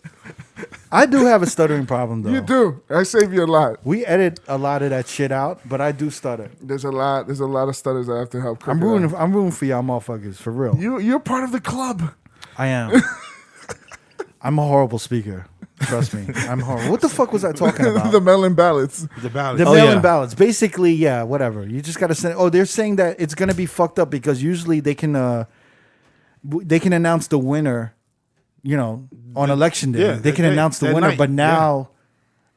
I do have a stuttering problem, though. You do. I save you a lot. We edit a lot of that shit out, but I do stutter. There's a lot of stutters I have to help. Kirk I'm out. rooting for y'all motherfuckers, for real. You're part of the club. I am. I'm a horrible speaker. Trust me. I'm horrible. What the fuck was I talking about? The melon ballots. The ballot. The Oh, mail-in yeah. ballots. Basically, yeah, whatever. You just got to send. Oh, they're saying that it's going to be fucked up because usually they can announce the winner, on election day. yeah, they can that- announce the that winner, night, but now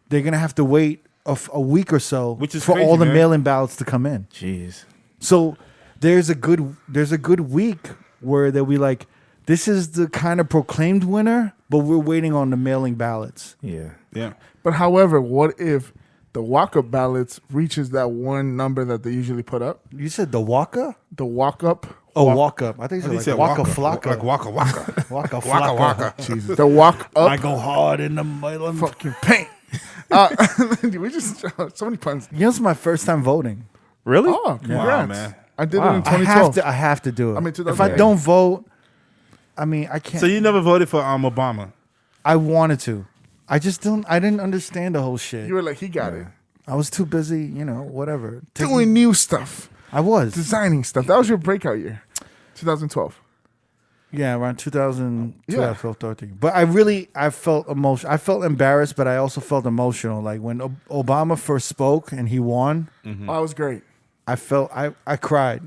they're going to have to wait a week or so Which is for crazy, all the man. mail-in ballots to come in. Jeez. So there's a good week where they'll be like, this is the kind of proclaimed winner, but we're waiting on the mailing ballots. Yeah. Yeah. But however, what if the walk-up ballots reaches that one number that they usually put up? You said the Waka? The walk-up. Walk up. I think He it's said like Waka Waka. Flocka. Like Waka Waka. Waka Waka Flocka. Waka. Jesus. The walk-up. I go hard in the middle. Fucking paint. We just so many puns. It's my first time voting. Really? Oh, congrats. Wow, man. I did Wow. it in I 2012. have to do it. I mean, if I 2008. don't vote, I can't. So you never voted for Obama? I wanted to. I didn't understand the whole shit. You were like, he got it. I was too busy, whatever. Doing new stuff. I was. Designing stuff. That was your breakout year. 2012. Yeah, around 2012, Yeah. 12, 13. But I felt emotional. I felt embarrassed, but I also felt emotional. Like when Obama first spoke and he won, Oh, it was great. I cried.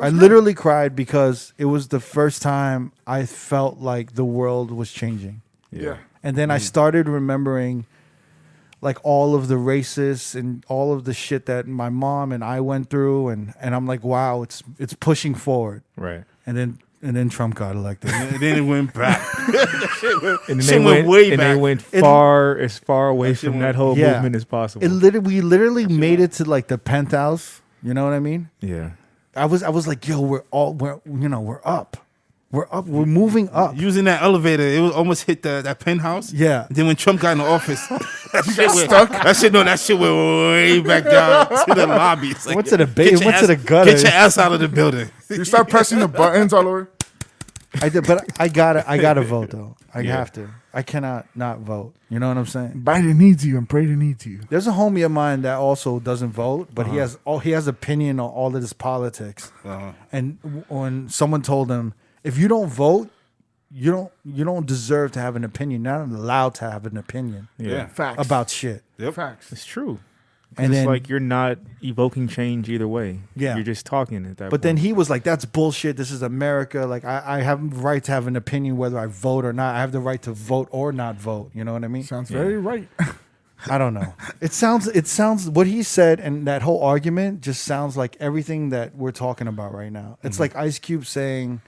I literally cried because it was the first time I felt like the world was changing. Yeah. And then I started remembering like all of the racists and all of the shit that my mom and I went through and I'm like, wow, it's pushing forward. Right. And then Trump got elected. And then it went back. And then Shit went way back. They went It- as far away shit from went- that whole Yeah. movement as possible. We literally made it to like the penthouse. You know what I mean? Yeah. I was like, yo, we're up. We're up. We're moving up. Using that elevator, it was almost hit that penthouse. Yeah. Then when Trump got in the office, that shit went way back down to the lobby. It's like, Went to the get your went to ass- the gutter. Get your ass out of the building. You start pressing the buttons all over. I did, but I gotta vote though. I have to. I cannot not vote. You know what I'm saying? Biden needs you and Brady needs you. There's a homie of mine that also doesn't vote, but he has opinion on all of this politics. And when someone told him, if you don't vote, you don't deserve to have an opinion. You're not allowed to have an opinion Yeah. Facts. about shit. Yep. Facts. It's true. And And it's then, like you're not evoking change either way. Yeah. You're just talking at that but then point. he was like, "That's bullshit. This is America. Like I have the right to have an opinion whether I vote or not. I have the right to vote or not vote. You know what I mean? Sounds very right. I don't know. It sounds what he said and that whole argument just sounds like everything that we're talking about right now. It's like Ice Cube saying,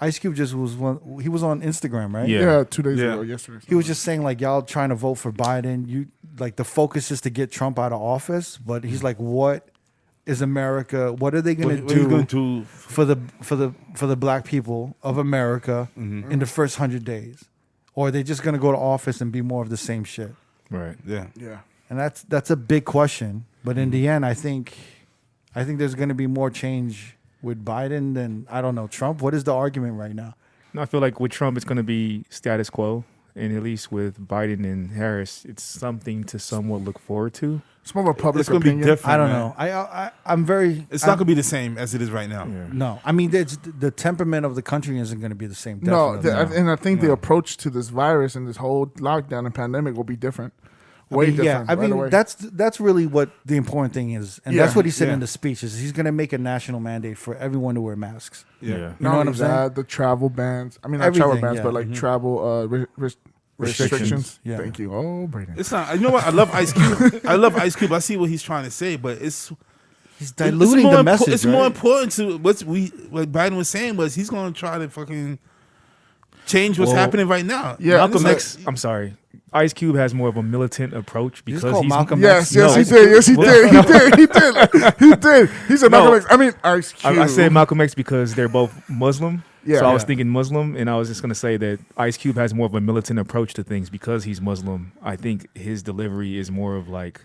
Ice Cube just he was on Instagram, right? Yeah. Yeah, 2 days Yeah. ago, yesterday. He was just saying like y'all trying to vote for Biden. You like the focus is to get Trump out of office, but he's like, what is America? What are they going What to are you do going to? for the black people of America in the first 100 days? Or are they just going to go to office and be more of the same shit? Right. Yeah. Yeah. And that's a big question. But in the end, I think there's going to be more change with Biden than, I don't know, Trump. What is the argument right now? No, I feel like with Trump, it's going to be status quo. And at least with Biden and Harris, it's something to somewhat look forward to. It's more of a public It's going to be opinion. different. I don't man. know. I'm very. It's not going to be the same as it is right now. No, I mean, the temperament of the country isn't going to be the same. No, Definitely. and I think the approach to this virus and this whole lockdown and pandemic will be different. Way different. Yeah, I right mean, away. that's really what the important thing is, and Yeah, that's what he said yeah. in the speech. Is he's going to make a national mandate for everyone to wear masks. Yeah. You know Not what only I'm saying? that, the travel bans. I mean, not travel Everything, bans, yeah. but like travel restrictions. Yeah. Thank you. Oh, Brayden. It's not. You know what? I love Ice Cube. I love Ice Cube. I see what he's trying to say, but He's it's diluting more the impo- message. It's right? more important to what Biden was saying was he's going to try to fucking change what's Well, happening right now. Yeah, Malcolm It's X, I'm sorry. Ice Cube has more of a militant approach You just because call he's Malcolm Yes, X. yes, No. he did. Yes, he did. He did. He did. He did. He said No. Malcolm X. I mean, Ice Cube. I said Malcolm X because they're both Muslim. Yeah. So I was Yeah. thinking Muslim, and I was just going to say that Ice Cube has more of a militant approach to things because he's Muslim. I think his delivery is more of like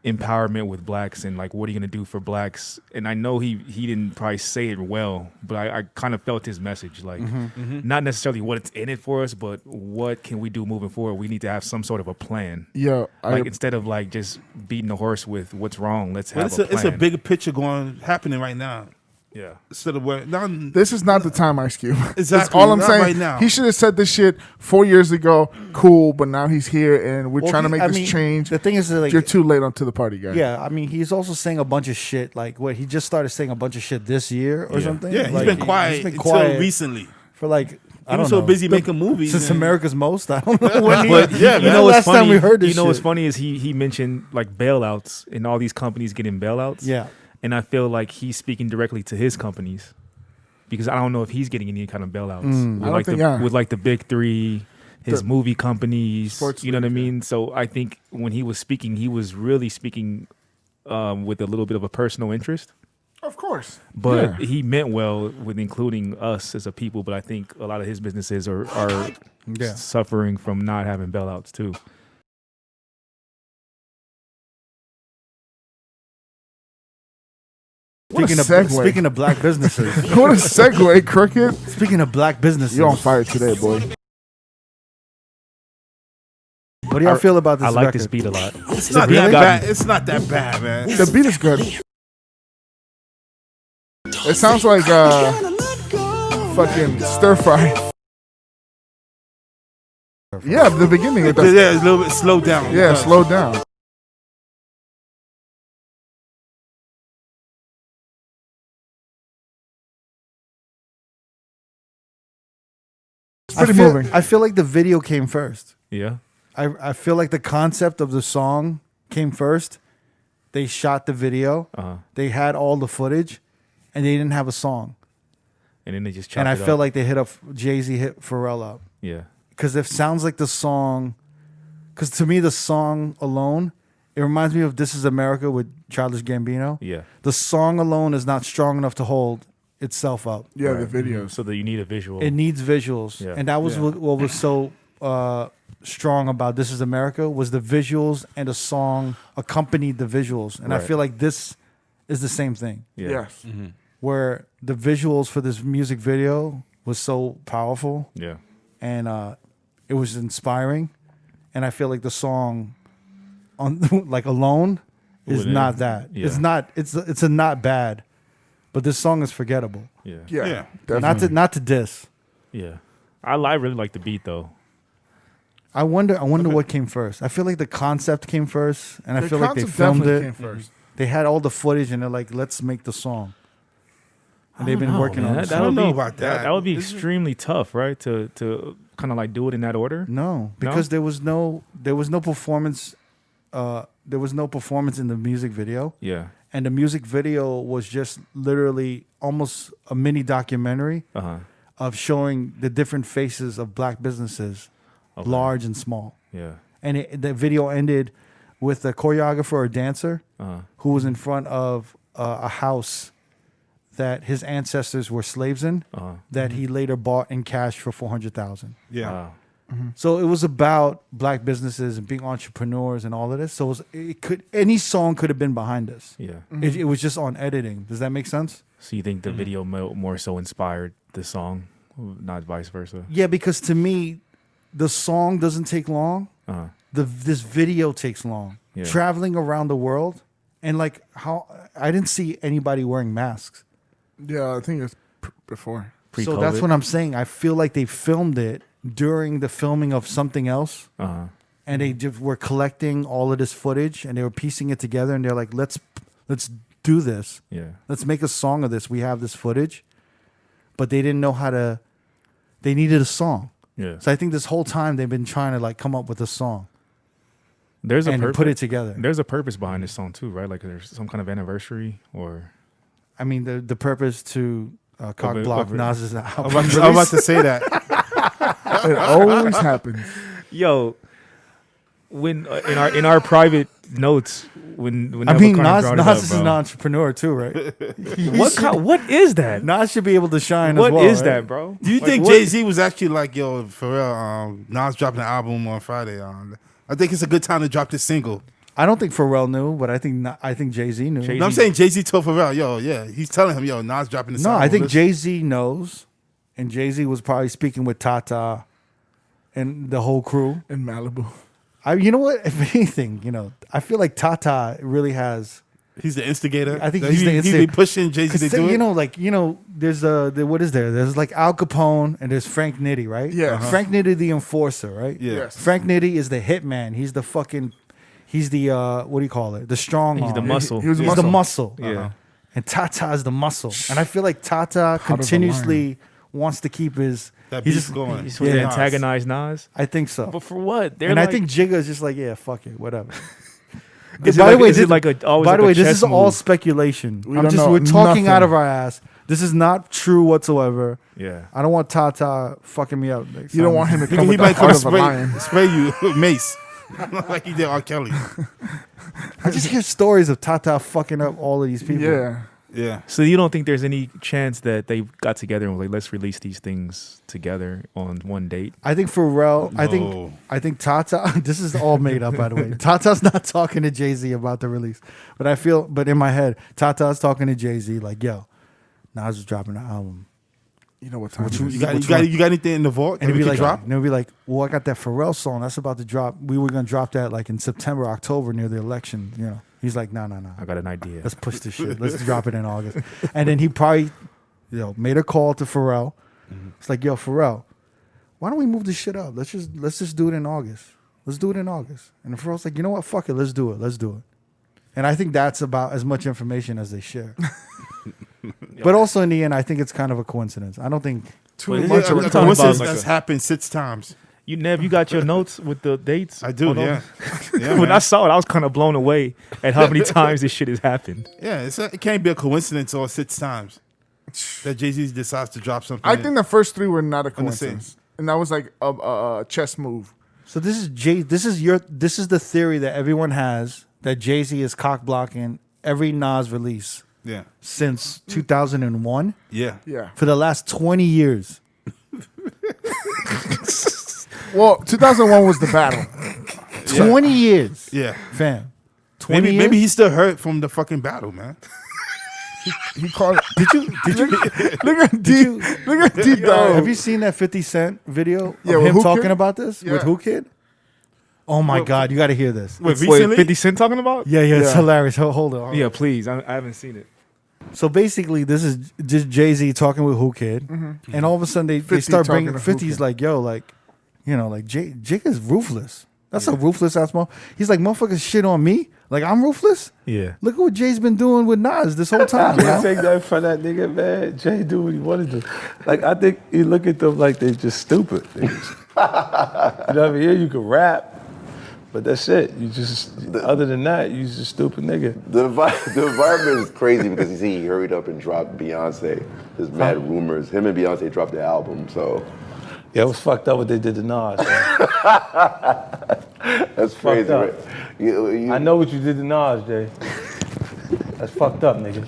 empowerment with blacks and like, what are you going to do for blacks? And I know he didn't probably say it well, but I kind of felt his message. Like, not necessarily what it's in it for us, but what can we do moving forward? We need to have some sort of a plan. Yeah, Like instead of like just beating the horse with what's wrong, let's But have a plan. it's a bigger picture happening right now. Yeah. Instead of where now, this is not the time, Ice Cube. That's Exactly, all I'm not saying. right now. He should have said this shit 4 years ago. Cool, but now he's here, and we're Well, trying to make I this mean, change. The thing is, that, like, You're too late onto the party, guy. yeah, I mean, he's also saying a bunch of shit. Like, what he just started saying a bunch of shit this year or Yeah. something. yeah, he's Like, been quiet until recently. for like. He I was don't so know, busy making movies since and- America's Most. I don't know when. But Yeah, you man. know what's Last time funny? we heard this You know what's shit. funny is he mentioned like bailouts and all these companies getting bailouts. Yeah. And I feel like he's speaking directly to his companies because I don't know if he's getting any kind of bailouts with I don't like think, the yeah. with like the big three, his The movie companies. sports You know what I leagues, yeah. mean? So I think when he was speaking, he was really speaking with a little bit of a personal interest. Of course. But Yeah. he meant well with including us as a people. But I think a lot of his businesses are Yeah. suffering from not having bailouts too. What a segue. Speaking of black businesses, What a segue, Crooked. speaking of black businesses, You're on fire today, boy. what do y'all feel about this I like record? this beat a lot. It's not that bad. It's not that bad, man. The beat is good. It sounds like fucking stir fry. Yeah, the beginning. It does. Yeah, it's a little bit slowed down. Yeah, slow down. It's pretty moving. I feel like the video came first. Yeah. I feel like the concept of the song came first. They shot the video. They had all the footage, and they didn't have a song. And then they just chopped And I it feel up. like they Jay-Z hit Pharrell up. Yeah. Because it sounds like the song. Because to me, the song alone, it reminds me of "This Is America" with Childish Gambino. Yeah. The song alone is not strong enough to hold itself up. Yeah, the videos. So that you need a visual. It needs visuals, Yeah. and that was what was so strong about "This Is America" was the visuals, and the song accompanied the visuals. And I Right. feel like this is the same thing, yeah. Yes. where the visuals for this music video was so powerful, Yeah. and it was inspiring. And I feel like the song on like alone is Wouldn't not it? that. Yeah. It's not. It's a not bad, but this song is forgettable. Yeah. Yeah, Yeah. definitely. Not to diss. Yeah. I really like the beat though. I wonder what came first. I feel like the concept came first, and I The feel like they concept filmed definitely it. came first. They had all the footage, and they're like, "Let's make the song." And they've been working on it. I don't know about that. That would be extremely tough, right? To kind of like do it in that order. No, because there was no performance. There was no performance in the music video, Yeah. and the music video was just literally almost a mini documentary of showing the different faces of black businesses, large and small. Yeah. And the video ended with a choreographer or dancer who was in front of a house that his ancestors were slaves in, that he later bought in cash for $400,000. Yeah. Wow. So it was about black businesses and being entrepreneurs and all of this. So any song could have been behind us. Yeah. It was just on editing. Does that make sense? So you think the video more so inspired the song, not vice versa? Yeah, because to me, the song doesn't take long. This video takes long. Yeah. Traveling around the world, and like how I didn't see anybody wearing masks. Yeah, I think it's before. So that's what I'm saying. I feel like they filmed it during the filming of something else, and they just were collecting all of this footage, and they were piecing it together, and they're like, let's do this. Yeah. Let's make a song of this. We have this footage, but they didn't know how to. They needed a song. Yeah. So I think this whole time they've been trying to like come up with a song. There's a and purpose. put it together. There's a purpose behind this song too, right? Like there's some kind of anniversary or. I mean, the purpose to cock block Nas's album. I'm about to say that. It always happens. Yo, when in our private notes, when I mean, Nas is an entrepreneur too, right? what is that? Nas should be able to shine. What as well, is right? that, bro? Do you think Jay-Z was actually like, yo, for real, Nas dropping an album on Friday? I think it's a good time to drop this single. I don't think Pharrell knew, but I think Jay-Z knew. Jay-Z. No, I'm saying Jay-Z told Pharrell, yo, yeah, he's telling him, yo, Nas dropping this No, album. I think Jay-Z knows, and Jay-Z was probably speaking with Tata and the whole crew. In Malibu. You know what? If anything, I feel like Tata really has. He's the instigator. I think That he's the instigator. He be pushing Jay-Z to do it. There's what is there? There's like Al Capone and there's Frank Nitti, right? Yeah. Frank Nitti, the enforcer, right? Yeah. Yes. Frank Nitti is the hitman. He's the what do you call it? The strong He's the arm. muscle. He was He's the muscle. Yeah. And Tata is the muscle. And I feel like Tata Out of the continuously wants to keep his. That he's beat's just going. He's supposed to Yeah. antagonize Nas. I think so. But for what? They're And I like, think Jigga is just like, yeah, fuck it, whatever. Is it By like- the way, is it like a- always by like the a way, this chess is all move? speculation. We don't know We're talking nothing. out of our ass. This is not true whatsoever. yeah. I don't want Tata fucking me up. You don't want him to come He with the might come heart of a spray, lion. spray you with mace. Like he did R. Kelly. I just hear stories of Tata fucking up all of these people. Yeah. Yeah. So you don't think there's any chance that they got together and were like, let's release these things together on one date? I think Pharrell. No. I think Tata. This is all made up, by the way. Tata's not talking to Jay-Z about the release, but in my head, Tata's talking to Jay-Z like, "Yo, Nas is dropping an album." You know what time it You is. got anything in the vault And that we it'd be can like, drop? and it'd be like, well, I got that Pharrell song that's about to drop. We were gonna drop that like in September, October near the election. He's like, no. I got an idea. Let's push this shit. Let's drop it in August. And then he probably, made a call to Pharrell. It's like, yo, Pharrell, why don't we move this shit up? Let's just do it in August. Let's do it in August. And Pharrell's like, you know what? Fuck it. Let's do it. And I think that's about as much information as they share. But also in the end, I think it's kind of a coincidence. I don't think. Too But much yeah, of I'm a talking about Coincidence like that's a- happened 6 times. You got your notes with the dates? I do, Hold on. yeah. Yeah, When man. I saw it, I was kind of blown away at how many times this shit has happened. Yeah, it can't be a coincidence all 6 times that Jay-Z decides to drop something. I think the first 3 were not a On the same. coincidence. And that was like a chess move. So this is This is the theory that everyone has that Jay-Z is cock blocking every Nas release Yeah. since 2001 Yeah. Yeah. for the last 20 years. Well, 2001 was the battle. 20 years, Yeah. fam. 20 years? Maybe he's still hurt from the fucking battle, man. He called it. Did you Look at deep. Look at deep dive. have you seen that 50 Cent video Yeah, of with him Who talking Kid? about this with Yeah. Who Kid? Oh my God, you got to hear this. Wait, Wait, recently? 50 Cent talking about? Yeah, it's Yeah. hilarious. Hold on. Yeah, please. I haven't seen it. So basically, this is just Jay-Z talking with Who Kid, and all of a sudden they 50 start talking bringing to Who 50's Kid. like, yo, like, Jig is ruthless. That's a ruthless ass motherfucker. He's like, motherfuckers shit on me. Like, I'm ruthless. Yeah. Look at what Jay's been doing with Nas this whole time. Can't man. take that from that nigga, man. Jay do what he want to do. Like, I think you look at them like they're just stupid niggas. You know what I mean? Yeah, you can rap, but that's it. You just, other than that, you just a stupid nigga. The environment is crazy because you see he hurried up and dropped Beyonce. There's mad rumors. Him and Beyonce dropped the album, so Yeah, it was fucked up what they did to Nas, man. that's crazy. up. Right? You- I know what you did to Nas, Jay. That's fucked up, nigga.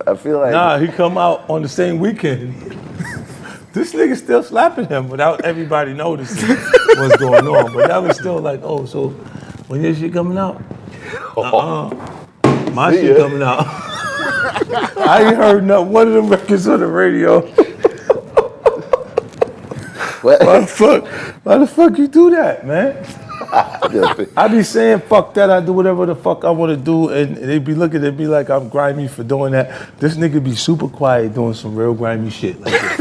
I feel like Nah, he come out on the same weekend. This nigga still slapping him without everybody noticing what's going on. But that was still like, oh, so when your shit coming out? My shit coming out. I ain't heard not one of them records on the radio. Why the fuck you do that, man? I be saying fuck that, I do whatever the fuck I want to do, and they be looking at me like I'm grimy for doing that. This nigga be super quiet doing some real grimy shit like this.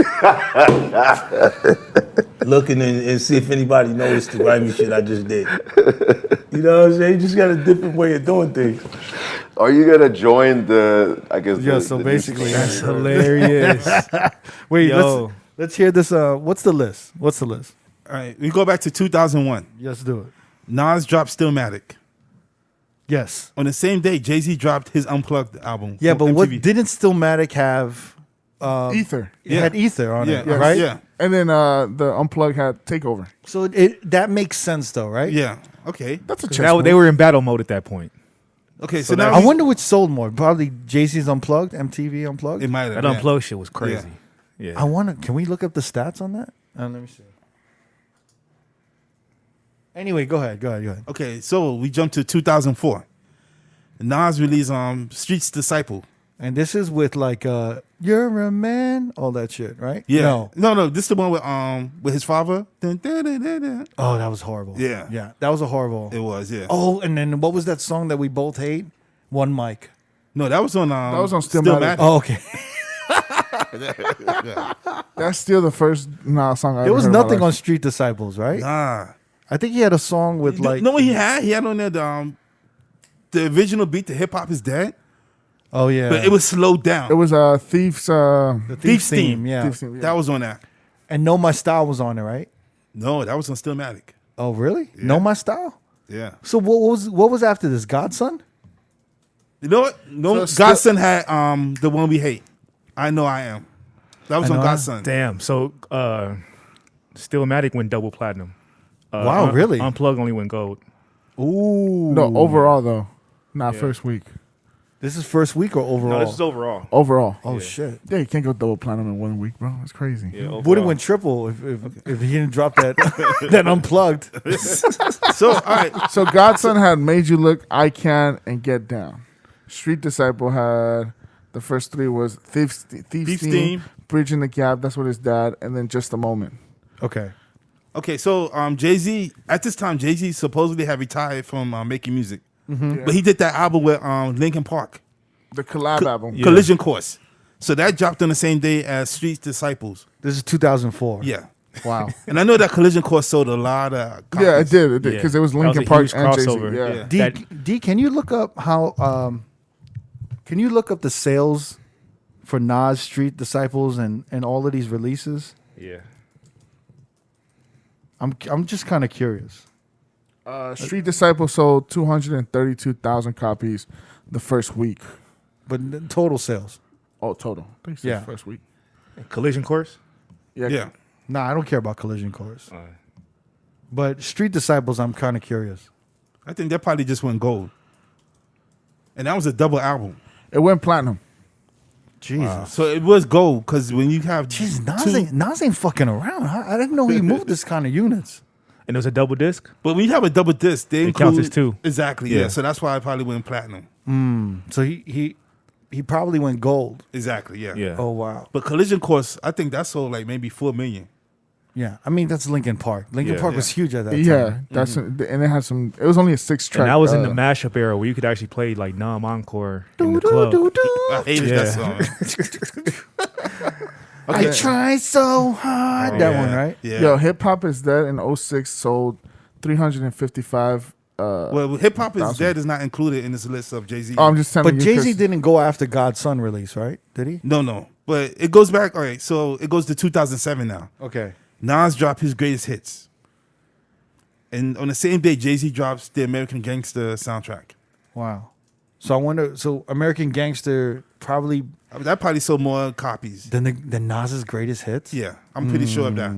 Looking and see if anybody noticed the grimy shit I just did. You know what I'm saying? You just got a different way of doing things. Are you gonna join the? I guess. Yeah. So basically, That's hilarious. wait. Yo. Let's hear this. What's the list? All right, we go back to 2001. Let's do it. Nas dropped Stillmatic. Yes. On the same day, Jay-Z dropped his Unplugged album. Yeah, from but what MTV. didn't Stillmatic have? Ether. It had Ether on Yeah, it, right? Yeah, And then the Unplugged had Takeover. So that makes sense, though, right? yeah. Okay, That's a chess Now they were in battle mode at that point. okay. So So now I wonder which sold more. Probably Jay-Z's Unplugged, MTV Unplugged. it might have. That yeah. unplugged shit was crazy. Yeah. I wonder. Can we look up the stats on that? Let me see. Anyway, go ahead. Okay, so we jump to 2004. Nas released Street's Disciple. And this is with like "You're a Man," all that shit, right? Yeah. No. This is the one with his father. Dun, dun, dun, dun, dun. Oh, that was horrible. Yeah. That was a horrible. It was, yeah. Oh, and then what was that song that we both hate? One Mic. No, that was on Stillmatic. Oh, okay. That's still the first song I There ever was heard in my nothing life. on Street Disciples, right? Nah. I think he had a song with like. No, what he had? He had on there the original beat, the hip hop is dead, Oh yeah. but it was slowed down. It was Thief's. the Thief's theme. Theme. Yeah. Thief's theme, yeah. That was on that. And Know My Style was on it, right? No, that was on Stillmatic. Oh really? Know My Style. Yeah. So what was after this? Godson? You know what? No, So still- Godson had the one we hate. I Know I Am. That was I on Know I Am. Godson. Damn. So Stillmatic went double platinum. Wow, really? Unplugged only went gold. Ooh. No, overall though, not first week. This is first week or overall? No, this is overall. Overall. Oh shit. Yeah, you can't go double platinum in 1 week, bro. That's crazy. Yeah, overall. Would have went triple if he didn't drop that that Unplugged. So, all right. So Godson had Made You Look, I Can, and Get Down. Street Disciple had the first three was Thief's Thief's Theme, Theme. Bridging the Gap, that's what his dad, and then Just a Moment. Okay. Okay, so Jay-Z, at this time, Jay-Z supposedly had retired from making music. But he did that album with Linkin Park, The collab album. Collision Course. So that dropped on the same day as Street Disciples. This is 2004. Yeah. Wow. And I know that Collision Course sold a lot of copies. Yeah, it did, Yeah. because it was That was Linkin a Park huge and Jay-Z. crossover. Yeah. Yeah. D, can you look up how? Can you look up the sales for Nas, Street Disciples, and all of these releases? Yeah. I'm just kind of curious. Street Disciple sold 232,000 copies the first week. But the total sales. Oh, total. I think it's the Yeah. first week. Collision Course. Yeah. Nah, I don't care about Collision Course. But Street Disciples, I'm kind of curious. I think that probably just went gold. And that was a double album. It went platinum. Jesus. So it was gold because when you have Jeez, two- Nas ain't fucking around. I didn't know he moved this kind of units. And it was a double disc. but when you have a double disc, they It include counts as two. Exactly. Yeah. Yeah. So that's why I probably went platinum. So he probably went gold. Exactly. Yeah. Yeah. Oh wow. But Collision Course, I think that sold like maybe 4 million. Yeah. I mean that's Linkin Park. Linkin Yeah. Park was huge at that time. Yeah, that's and it had some. It was only a 6-track. And that was in the mashup era where you could actually play like non-encore in the club. I hated that Yeah. song. I tried so hard. That one, right? Yeah. Yo, Hip Hop Is Dead in 06 sold 355. Well, Hip Hop Is 1,000. Dead is not included in this list of Jay-Z. I'm just telling But you. Jay-Z 'cause- didn't go after Godson release, right? Did he? No. But it goes back. All right. So it goes to 2007 now. Okay. Nas dropped his greatest hits. And on the same day, Jay-Z drops the American Gangster soundtrack. Wow. So I wonder. So American Gangster probably That probably sold more copies. than Nas's greatest hits. Yeah, I'm pretty sure of that.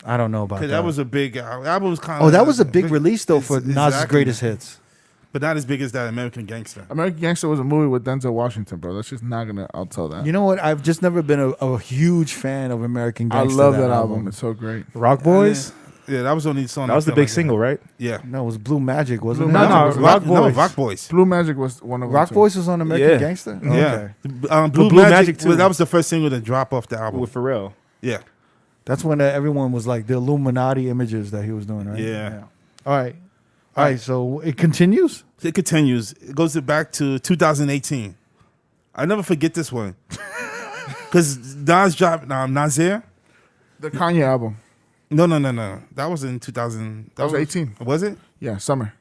I don't know about that. Because that was a big album. Was kind of Oh, that was a big release though for Nas's exactly. greatest hits. but not as big as that American Gangster. American Gangster was a movie with Denzel Washington, bro. That's just not gonna. I'll tell that. You know what? I've just never been a huge fan of American I Gangster. love that album. It's so great. Rock Boys. Yeah, that was the only song. That was the big single, right? Yeah. No, it was Blue Magic, wasn't Blue it? Magic was Rock No, Boys. Rock Boys. Blue Magic was one of them. Rock too. Boys was on American Yeah. Gangster? Yeah. Okay. Blue Blue Magic, Magic, too. well, that was the first single to drop off the album. With Pharrell. Yeah. That's when everyone was like the Illuminati images that he was doing, right? Yeah. All right, so it continues? It continues. It goes back to 2018. I never forget this one. Because Nas dropped Nasir. The Kanye album. No. That was in 2000. That was 18. Was it? Yeah, summer.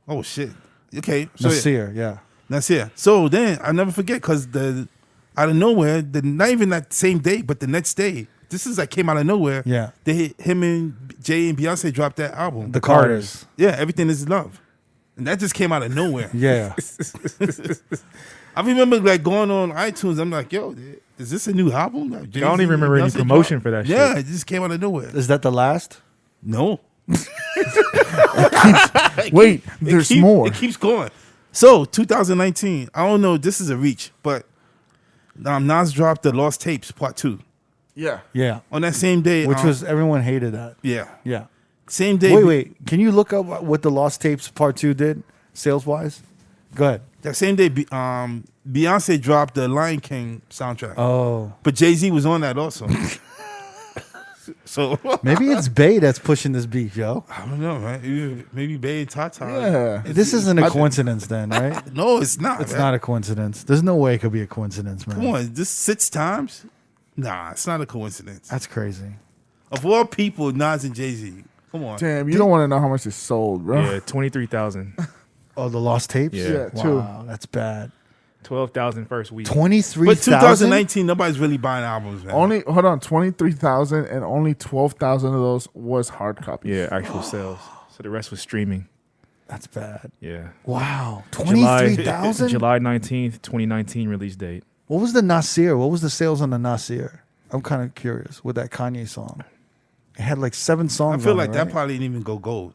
Oh, shit. Okay. So Nasir, yeah. Nasir. So then I never forget because out of nowhere, not even that same day, but the next day, this is like came out of nowhere. Yeah. Him and Jay and Beyonce dropped that album. The Carters. Yeah, Everything Is Love. And that just came out of nowhere. Yeah. I remember like going on iTunes. I'm like, yo, is this a new album? Like, I don't even remember any Beyonce promotion dropped? for that shit. Yeah, it just came out of nowhere. Is that the last? No. Wait, there's more. It keeps going. So 2019. I don't know. This is a reach, but Nas dropped the Lost Tapes Part 2 Yeah. Yeah. on that same day. Which was, everyone hated that. yeah, Yeah. same day. Wait. Can you look up what the Lost Tapes Part 2 did, sales-wise? Go ahead. That same day, Beyonce dropped the Lion King soundtrack. Oh. But Jay-Z was on that also. So Maybe it's Bay that's pushing this beef, yo. I don't know, right? Maybe Bay and Tata. Yeah. This isn't a coincidence then, right? No, it's not. It's man. not a coincidence. There's no way it could be a coincidence, man. Come on, this 6 times? Nah, it's not a coincidence. That's crazy. Of all people, Nas and Jay-Z. Come on. Damn, you don't want to know how much it sold, bro. Yeah, 23,000. Oh, the Lost Tapes? Yeah. Yeah, two. Wow, that's bad. 12,000 first week. 23,000? But 2019, nobody's really buying albums, man. Only hold on, 23,000 and only 12,000 of those was hard copies. Yeah, actual sales. So the rest was streaming. That's bad. Yeah. Wow. July 23,000? July 19th, 2019 release date. What was the Nasir? What was the sales on the Nasir? I'm kind of curious with that Kanye song. It had like 7 I songs feel on like it, that right? probably didn't even go gold.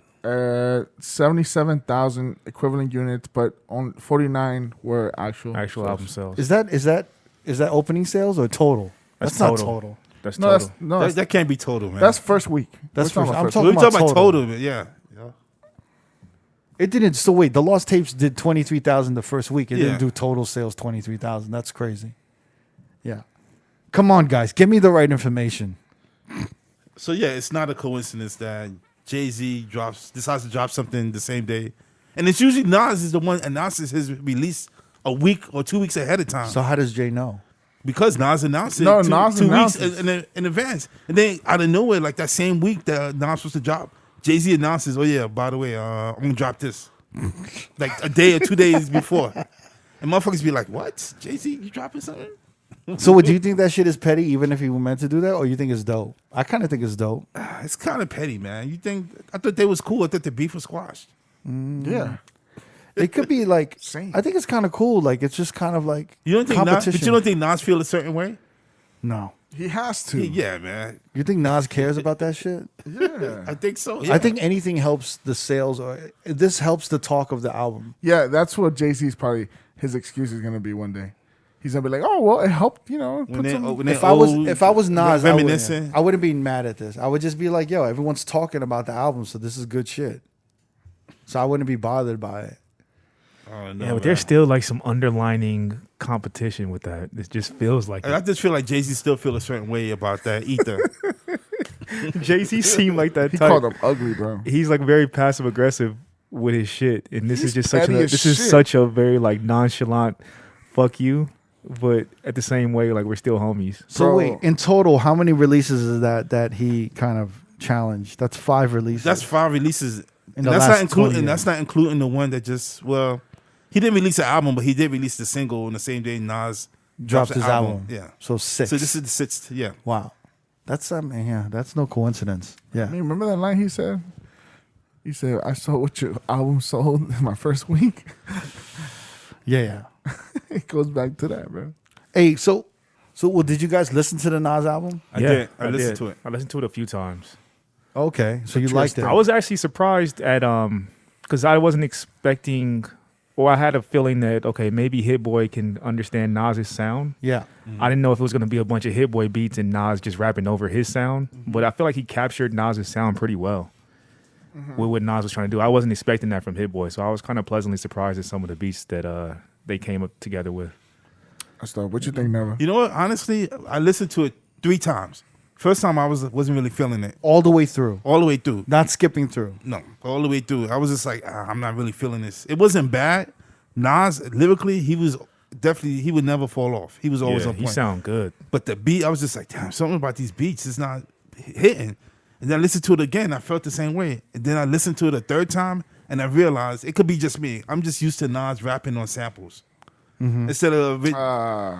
77,000 equivalent units, but on 49 were actual Actual album sales. Is that opening sales or total? That's not total. That's No, total. That can't be total, man. that's first week. That's We're first- talking I'm about talking We're talking about total. total, yeah. It didn't. So wait, the Lost Tapes did 23,000 the first week. It Yeah. didn't do total sales 23,000. That's crazy. Yeah. Come on, guys, give me the right information. So yeah, it's not a coincidence that Jay-Z decides to drop something the same day. And it's usually Nas is the one announces his release a week or 2 weeks ahead of time. So how does Jay know? Because Nas announced it No, two Nas weeks announces. in advance. And then out of nowhere, like that same week that Nas was supposed to drop, Jay-Z announces, oh yeah, by the way, I'm going to drop this. Like a day or 2 days before. And motherfuckers be like, what? Jay-Z, you dropping something? So do you think that shit is petty even if he were meant to do that, or you think it's dope? I kind of think it's dope. It's kind of petty, man. I thought they was cool. I thought the beef was squashed. Yeah. It could be like, Same. I think it's kind of cool. Like, it's just kind of like You don't think Nas, competition. but you don't think Nas feel a certain way? No. He has to. Yeah, man. You think Nas cares about that shit? Yeah. I think so. Yeah. I think anything helps the sales, or this helps the talk of the album. Yeah, that's what Jay-Z's probably, his excuse is going to be one day. He's going to be like, oh, well, it helped, you know. when they, when they If I was Nas, reminiscing. I wouldn't be mad at this. I would just be like, yo, everyone's talking about the album, so this is good shit. So I wouldn't be bothered by it. Oh, no, Yeah, but there's still like some underlining competition with that. It just feels like And I just feel like Jay-Z still feel a certain way about that ether. Jay-Z seemed like that He type. called him ugly, bro. He's like very passive aggressive with his shit, and this He's is just such petty a as this is shit. such a very like nonchalant fuck you, but at the same way like we're still homies. So Bro. wait, in total, how many releases is that he kind of challenged? That's 5 releases. That's 5 releases. In And the that's last not 20 including. years. That's not including the one that just he didn't release an album, but he did release the single on the same day Nas dropped drops his the album. Yeah. So 6. So this is the 6th. Yeah. wow. That's that's no coincidence. I Yeah. mean, remember that line he said? He said, I saw what your album sold in my first week. Yeah. It goes back to that, bro. Hey, so well, did you guys listen to the Nas album? I did. I listened to it. I listened to it a few times. Okay, so you liked it. I was actually surprised at because I wasn't expecting I had a feeling that, okay, maybe Hit Boy can understand Nas's sound. Yeah. I didn't know if it was going to be a bunch of Hit Boy beats and Nas just rapping over his sound, but I feel like he captured Nas's sound pretty well with what Nas was trying to do. I wasn't expecting that from Hit Boy, so I was kind of pleasantly surprised at some of the beats that they came up together with. That's dope. What you think, Never? You know what? Honestly, I listened to it 3 times. First time I wasn't really feeling it. All the way through. All the way through. Not skipping through. No, all the way through. I was just like, I'm not really feeling this. It wasn't bad. Nas, lyrically, he would never fall off. He was always on point. He sound good. But the beat, I was just like, damn, something about these beats is not hitting. And then I listened to it again. I felt the same way. And then I listened to it a 3rd time, and I realized it could be just me. I'm just used to Nas rapping on samples instead of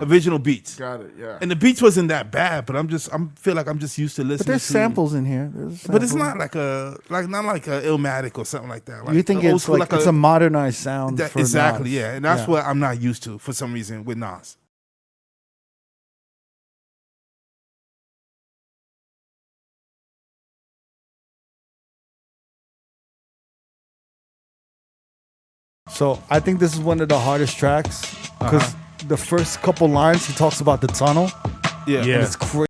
original beats. Got it. Yeah. And the beats wasn't that bad, but I feel like I'm just used to listening. But there's to samples in here. But it's not like not like a Illmatic or something like that. Like you think it's like it's a modernized sound? For exactly, Nas. yeah, and that's what I'm not used to for some reason with Nas. So I think this is one of the hardest tracks because the first couple lines he talks about the tunnel. Yeah. And it's crazy.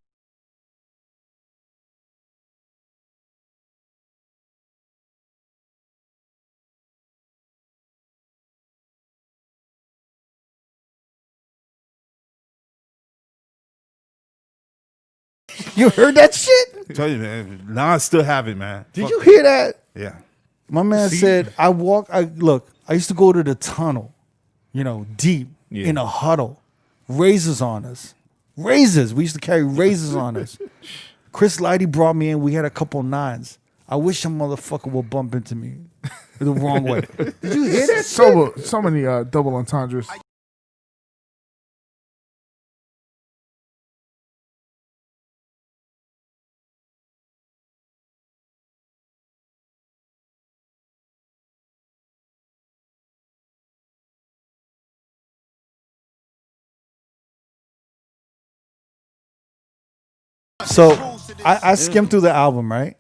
You heard that shit? I tell you, man, Nas still have it, man. Did you hear that? Yeah. My man said, I used to go to the tunnel, deep in a huddle, razors on us. Razors. We used to carry razors on us. Chris Lighty brought me in. We had a couple 9s. I wish a motherfucker would bump into me the wrong way. Did you hear that? So many double entendres. So I skimmed through the album, right?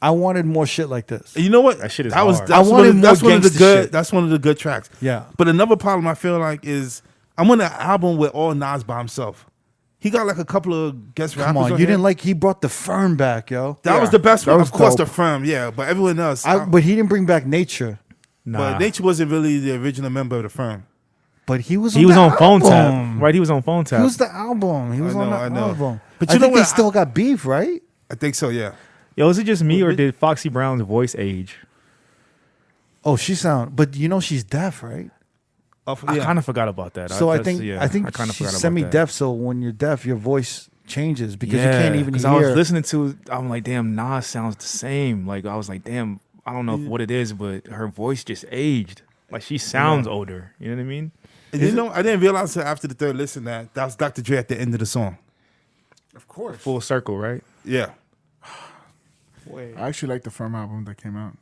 I wanted more shit like this. You know what? That shit is that was hard. that's I one wanted of, more that's one of the gangsta good shit. that's one of the good tracks. Yeah. But another problem I feel like is I want an album with all Nas by himself. He got like a couple of guest rappers. Come on, you here. didn't like he brought the Fern back, yo. That was the best one. was Of course, dope. the Firm, yeah. But everyone else, But he didn't bring back Nature. but Nature wasn't really the original member of the Firm. But he was. He was the on Phone Tap, album. right? He was on Phone Tap. He was the album. He was on the I know. album. But I you know think they what? still got beef, right? I think so, yeah. Yo, is it just me or did Foxy Brown's voice age? Oh, but she's deaf, right? Oh, I kind of forgot about that. So I kind think of she's semi-deaf. So when you're deaf, your voice changes because you can't even hear. I was listening to, I'm like, damn, Nas sounds the same. Like I was like, damn, I don't know what it is, but her voice just aged. Like she sounds older. You know what I mean? And I didn't realize until after the 3rd listen that was Dr. Dre at the end of the song. Of course. Full circle, right? Yeah. I actually like the Firm album that came out.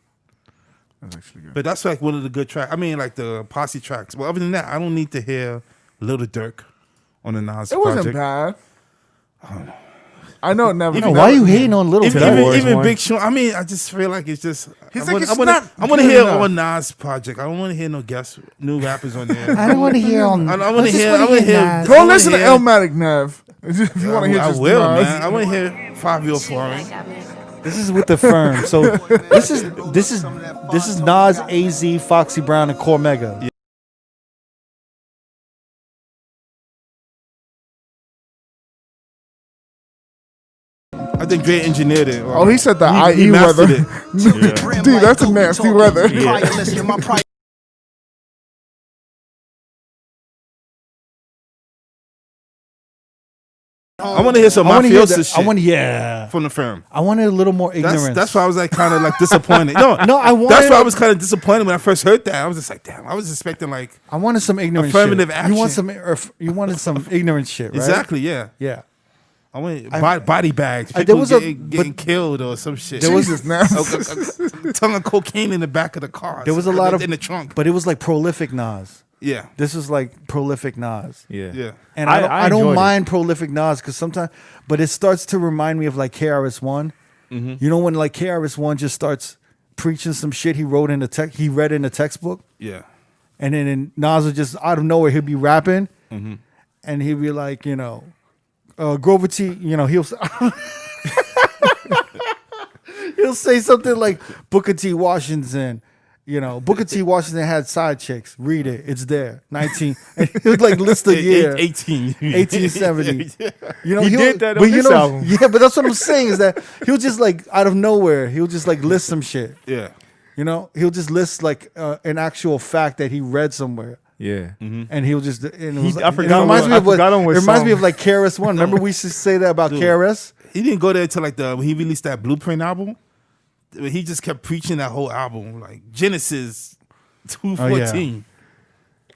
That's actually good. But that's like one of the good tracks. I mean, like the Posse tracks. Well, other than that, I don't need to hear Lil Durk on the Nas It project. wasn't bad. I know it never. Why are you hating on Little Durk? Even Big Sean. I mean, I just feel like it's just. He's I like, it's want not to good hear enough. on Nas project. I don't want to hear no new rappers on there. I don't want to hear on. I want to hear. Nas. Go listen to Illmatic, Nev. If you want to hear I just will, Nas. man. I want to hear 5 Year Foreign. This is with the Firm. So this is Nas, AZ, Foxy Brown, and Cormega. Yeah. I think Dre engineered it. Oh, he said the He IE mastered weather. it. Dude, that's a nasty weather. I want to hear some mafioso shit yeah. from the Firm. I wanted a little more ignorance. That's why I was like kind of like disappointed. No, I wanted. that's why I was kind of disappointed when I first heard that. I was just like, damn, I was expecting like I wanted some ignorant affirmative shit. action. You wanted some ignorant shit, right? Exactly, yeah. Yeah. I want body bags. there People was getting killed or some shit. There was Jesus, now. a ton of cocaine in the back of the car. There was a lot of in the trunk. but it was like prolific Nas. Yeah, This is like prolific Nas. yeah. And I don't enjoyed it. mind prolific Nas because sometimes, but it starts to remind me of like KRS-One. You know when like KRS-One just starts preaching some shit he wrote in the read in the textbook, Yeah. And then Nas would just out of nowhere he'd be rapping, and he'd be like, Grover T. He'll he'll say something like Booker T. Washington. Booker T. Washington had side chicks. Read it. It's there. 19. And he would like list the year. 1870. He did that on this album. Yeah, but that's what I'm saying is that he'll just like out of nowhere, he'll just like list some shit. Yeah. He'll just list like an actual fact that he read somewhere. Yeah. And he'll just, and it was, I forgot it reminds me of what it reminds me of like KRS-One. Remember we used to say that about KRS? He didn't go there until like when he released that Blueprint album. He just kept preaching that whole album, like Genesis 2:14.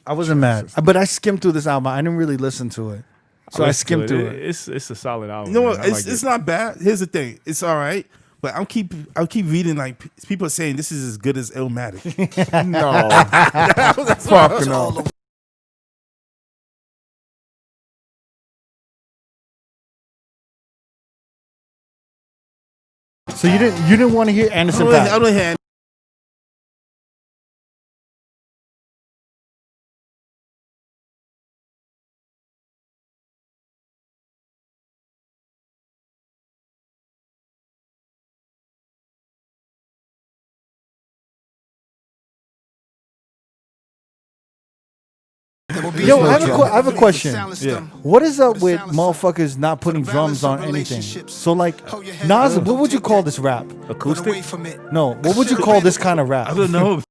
I wasn't mad, but I skimmed through this album. I didn't really listen to it, so I skimmed through it. It's a solid album. You know what? Man. It's not bad. Here's the thing. It's all right. But I'll keep reading like people are saying this is as good as Illmatic. No. Fuck no. So you didn't want to hear Anderson .Paak? I don't hear. Yo, I have a question. Yeah. What is up with motherfuckers not putting drums on anything? So like, Nas, what would you call this rap? Acoustic? No, what would you call this kind of rap? I don't know.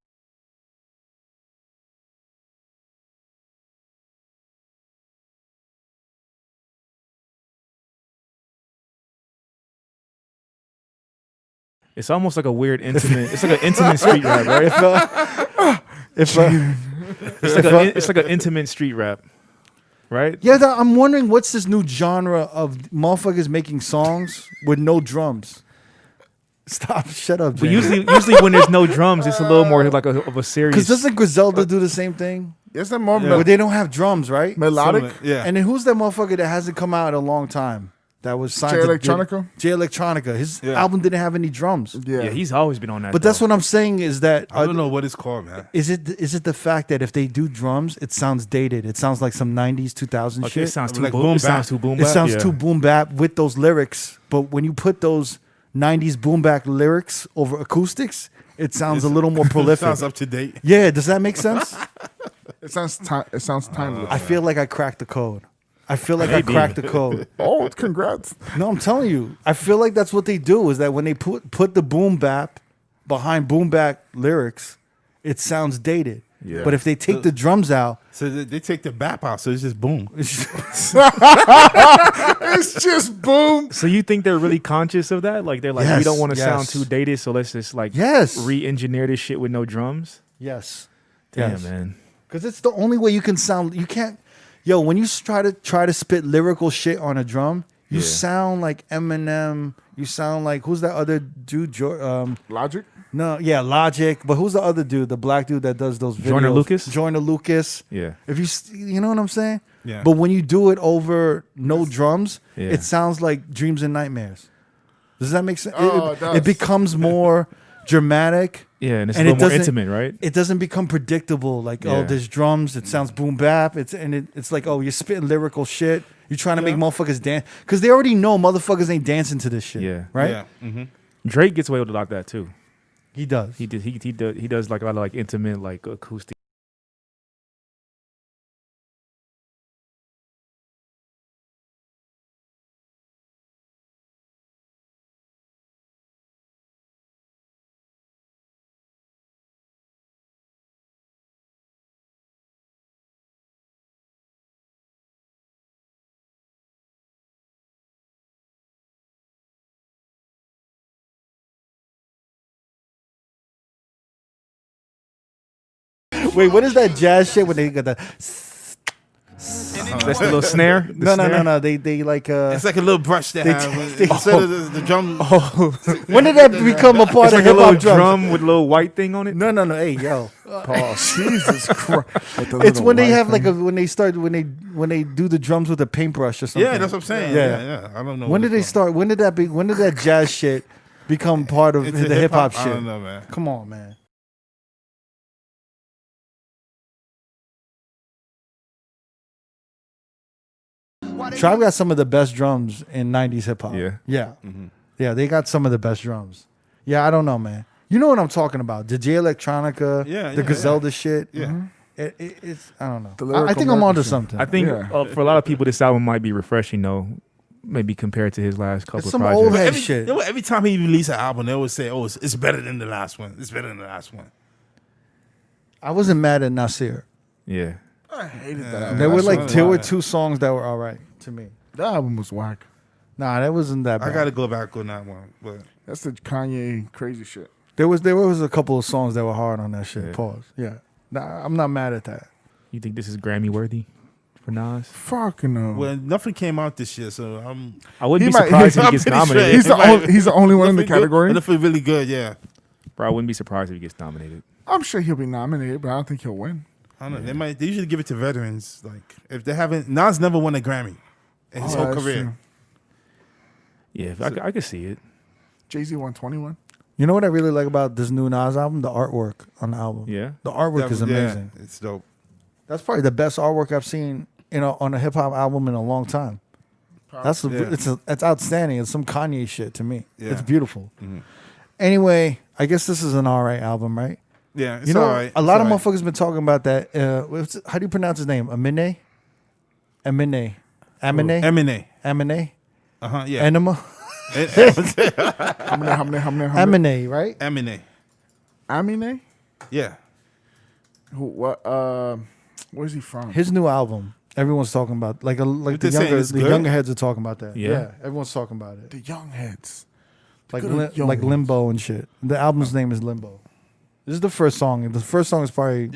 It's almost like a weird intimate. It's like an intimate street rap, right? It's like an intimate street rap, right? Yeah, I'm wondering what's this new genre of motherfuckers making songs with no drums. Stop, shut up, But James. usually when there's no drums, it's a little more like of a serious. Because doesn't Griselda do the same thing? Is that more Where they don't have drums, right? melodic? Yeah. And then who's that motherfucker that hasn't come out in a long time? That was signed Jay to Electronica? Jay Electronica. His album didn't have any drums. Yeah. Yeah, he's always been on that. But that's what I'm saying is that I don't know what it's called, man. is it the fact that if they do drums, it sounds dated. It sounds like some 90s, 2000 Okay, shit. it sounds too Like boom. boom It sounds bap. too boom. It bap, sounds yeah. too boom bap with those lyrics. But when you put those 90s boom bap lyrics over acoustics, it sounds a little more prolific. Sounds up to date. Yeah, does that make sense? It sounds timeless. I feel like I cracked the code. I feel like I cracked the code. Oh, congrats. No, I'm telling you. I feel like that's what they do is that when they put the boom bap behind boom bap lyrics, it sounds dated. Yeah. But if they take the drums out, So they take the bap out, so it's just boom. It's just boom. So you think they're really conscious of that? Like they're like, Yes, we don't want to sound yes. too dated, so let's just like Yes. re-engineer this shit with no drums. yes. Damn, Yes. man. Because it's the only way you can sound. You can't. Yo, when you try to spit lyrical shit on a drum, you sound like Eminem. You sound like who's that other dude? Logic? No, yeah, Logic. But who's the other dude? The black dude that does those videos? Joyner Lucas? Joyner Lucas. Yeah. If you know what I'm saying? Yeah. But when you do it over no drums, Yeah. it sounds like Dreams and Nightmares. Does that make sense? Oh, it it does. it becomes more dramatic. Yeah, and it's And a it little more doesn't- intimate, right? It doesn't become predictable. Like, Yeah. oh, there's drums. It sounds boom bap. It's like, oh, you're spitting lyrical shit. You're trying to make motherfuckers dance because they already know motherfuckers ain't dancing to this shit. Yeah. Right. Yeah. Mm-hmm. Drake gets away with a lot of that too. He does. He does like a lot of like intimate like acoustic. Wait, what is that jazz shit when they got the? That's the little snare. The No. snare? They like. It's like a little brush they have. they- Instead of the drum. When did that become a part It's of like a hip little hop drums? drum with a little white thing on it. No. Hey, yo. Pause. Jesus Christ. It's when they have like when they do the drums with a paintbrush or something. Yeah, that's what I'm saying. Yeah. Yeah. I don't know. When what did they it's start? When did that jazz shit become part of called. the Into hip hop I shit? don't know, man. Come on, man. Tribe got some of the best drums in 90s hip hop. Yeah. Yeah. Yeah, they got some of the best drums. Yeah, I don't know, man. You know what I'm talking about. The J Electronica, the Griselda shit. Yeah. It's, I don't know. The I think I'm onto something. I think Yeah. for a lot of people, this album might be refreshing, though. Maybe compared to his last couple It's of some projects. old head Every, shit. you know, every time he released an album, they always say, "Oh, it's better than the last one. It's better than the last one." I wasn't mad at Nasir. Yeah. I hated that album. There were That's like what- there were 2 songs that were all right to me. That album was whack. Nah, that wasn't that bad. I got to go back on that one, but That's the Kanye crazy shit. There was a couple of songs that were hard on that shit. Pause. Yeah. Nah, I'm not mad at that. You think this is Grammy worthy for Nas? Fucking no. well, nothing came out this year, so I wouldn't He be might- surprised if he I'm gets pretty sure nominated. He's the only one in the category. And it feel really good, yeah. Bro, I wouldn't be surprised if he gets nominated. I'm sure he'll be nominated, but I don't think he'll win. I don't know. They usually give it to veterans. Like if they haven't, Nas never won a Grammy in his whole that's career. true. Yeah, I could see it. Jay-Z won 21. You know what I really like about this new Nas album? The artwork on the album. Yeah. The artwork is amazing. Yeah, it's dope. That's probably the best artwork I've seen on a hip hop album in a long time. It's outstanding. It's some Kanye shit to me. Yeah. It's beautiful. Anyway, I guess this is an alright album, right? Yeah, it's You know, all right. a lot of It's all right. motherfuckers been talking about that. How do you pronounce his name? Amine? Eminem. Yeah. Enema? How many? Amine, right? Eminem. Amine? Yeah. Where's he from? His new album. Everyone's talking about the they saying younger it's the good? younger heads are talking about that. Yeah. Everyone's talking about it. The young heads. Like good old young like ones. Limbo and shit. The album's name is Limbo. This is the first song. The first song is probably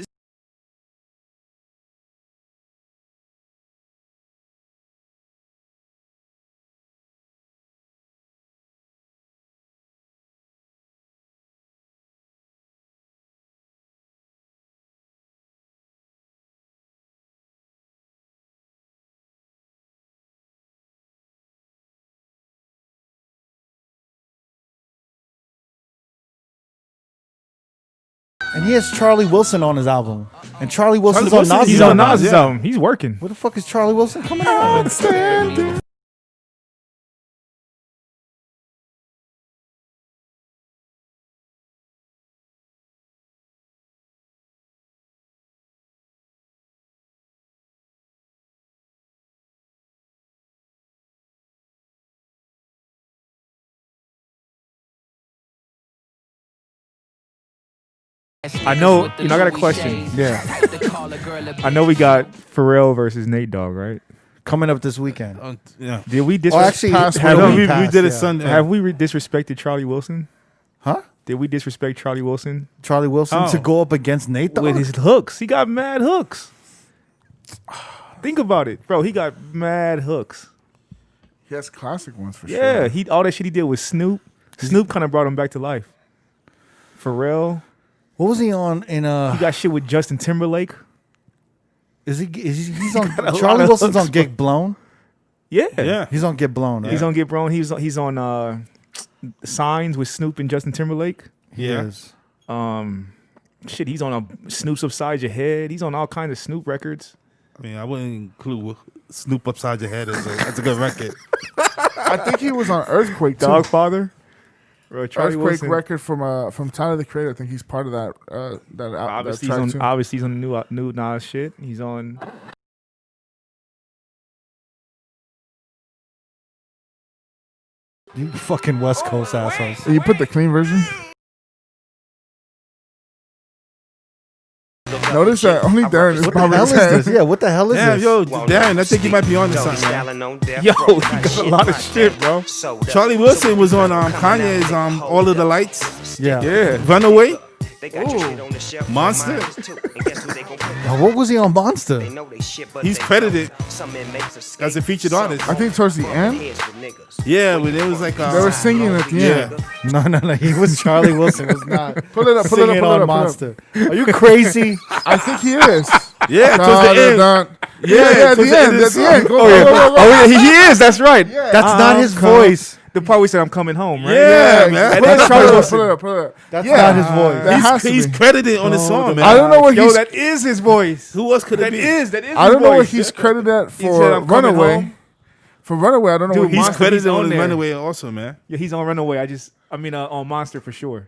and he has Charlie Wilson on his album. And Charlie Wilson's Wilson, on Nas' He's album. on Nas' yeah. album. He's working. Where the fuck is Charlie Wilson coming out? I know. I got a question. Yeah. I know we got Pharrell versus Nate Dogg, right? Coming up this weekend. Yeah. Did we Oh, disrespect? actually, have No, we, we passed, did it yeah. Sunday. have we disrespected Charlie Wilson? Huh? Did we disrespect Charlie Wilson Charlie Wilson to Oh. go up against Nate Dogg? with his hooks? He got mad hooks. Think about it, bro. He got mad hooks. He has classic ones for Yeah, sure. he all that shit he did with Snoop. Snoop kind of brought him back to life. Pharrell, What was he on in he got shit with Justin Timberlake. he's on got a lot Charlie of Wilson's hooks, on Get Blown? Yeah, Yeah. He's on Get Blown. Right? He's on Get Blown. He's on Signs with Snoop and Justin Timberlake. He Yeah. is. Shit, he's on a Snoop's Upside Your Head. He's on all kinds of Snoop records. I mean, I wouldn't include Snoop Upside Your Head as a good record. I think he was on Earthquake too. Dogfather. Bro, Charlie Earthquake Wilson. record from Tyler the Creator. I think he's part of that that Obviously, track he's too. on, obviously he's on the new Nas shit. He's on. You fucking West Coast assholes. You put the clean version. Notice that only Darren is What the probably hell is saying. this? Yeah, what the hell is Damn, this? yo, Darren, I think you might be on to something, man. Yo, he got a lot of shit, bro. Charlie Wilson was on Kanye's All of the Lights, Yeah. Yeah. Runaway, Monster. What was he on Monster? He's credited as a featured artist. I think towards the end Yeah, when it was like they were singing at the end. yeah. No. He was Charlie Wilson. Was not Pull it up, pull it singing up, pull it on up, pull it up. Monster. Are you crazy? I think he is. Yeah, towards the end. Yeah, at towards the end. of At the the end. song. Go, go, go, go. Oh yeah, he is. That's right. That's not his voice. The part we said I'm coming home, right? Yeah, man. And Pull it that's up, Charlie pull it up, Wilson. pull it up, pull it up. That's Yeah. not his voice. That has to He's be. credited on the song, man. I don't know what Yo, he's. that is his voice. Who else could it That be? is. I don't know what he's credited He said, for "I'm coming Runaway. home." For Runaway, I don't know Dude, what He's Monster, credited he's on on his there. Runaway also, man. Yeah, he's on Runaway. On Monster for sure.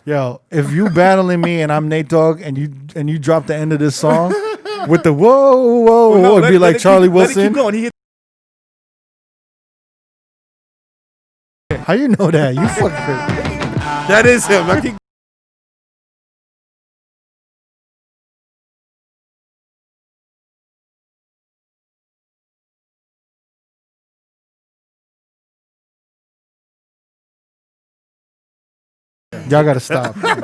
Yo, if you battling me and I'm Nate Dogg and you drop the end of this song with the whoa, it'd be like Charlie Wilson. How you know that? You fucking crazy. That is him. I think Y'all gotta stop. Y'all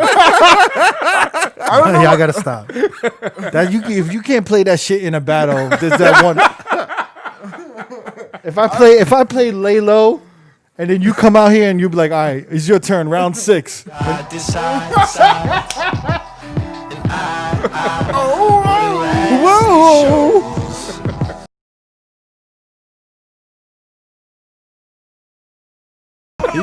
gotta stop. If you can't play that shit in a battle, there's that one. If I play Lay Low, and then you come out here and you be like, all right, it's your turn, round 6. Whoa!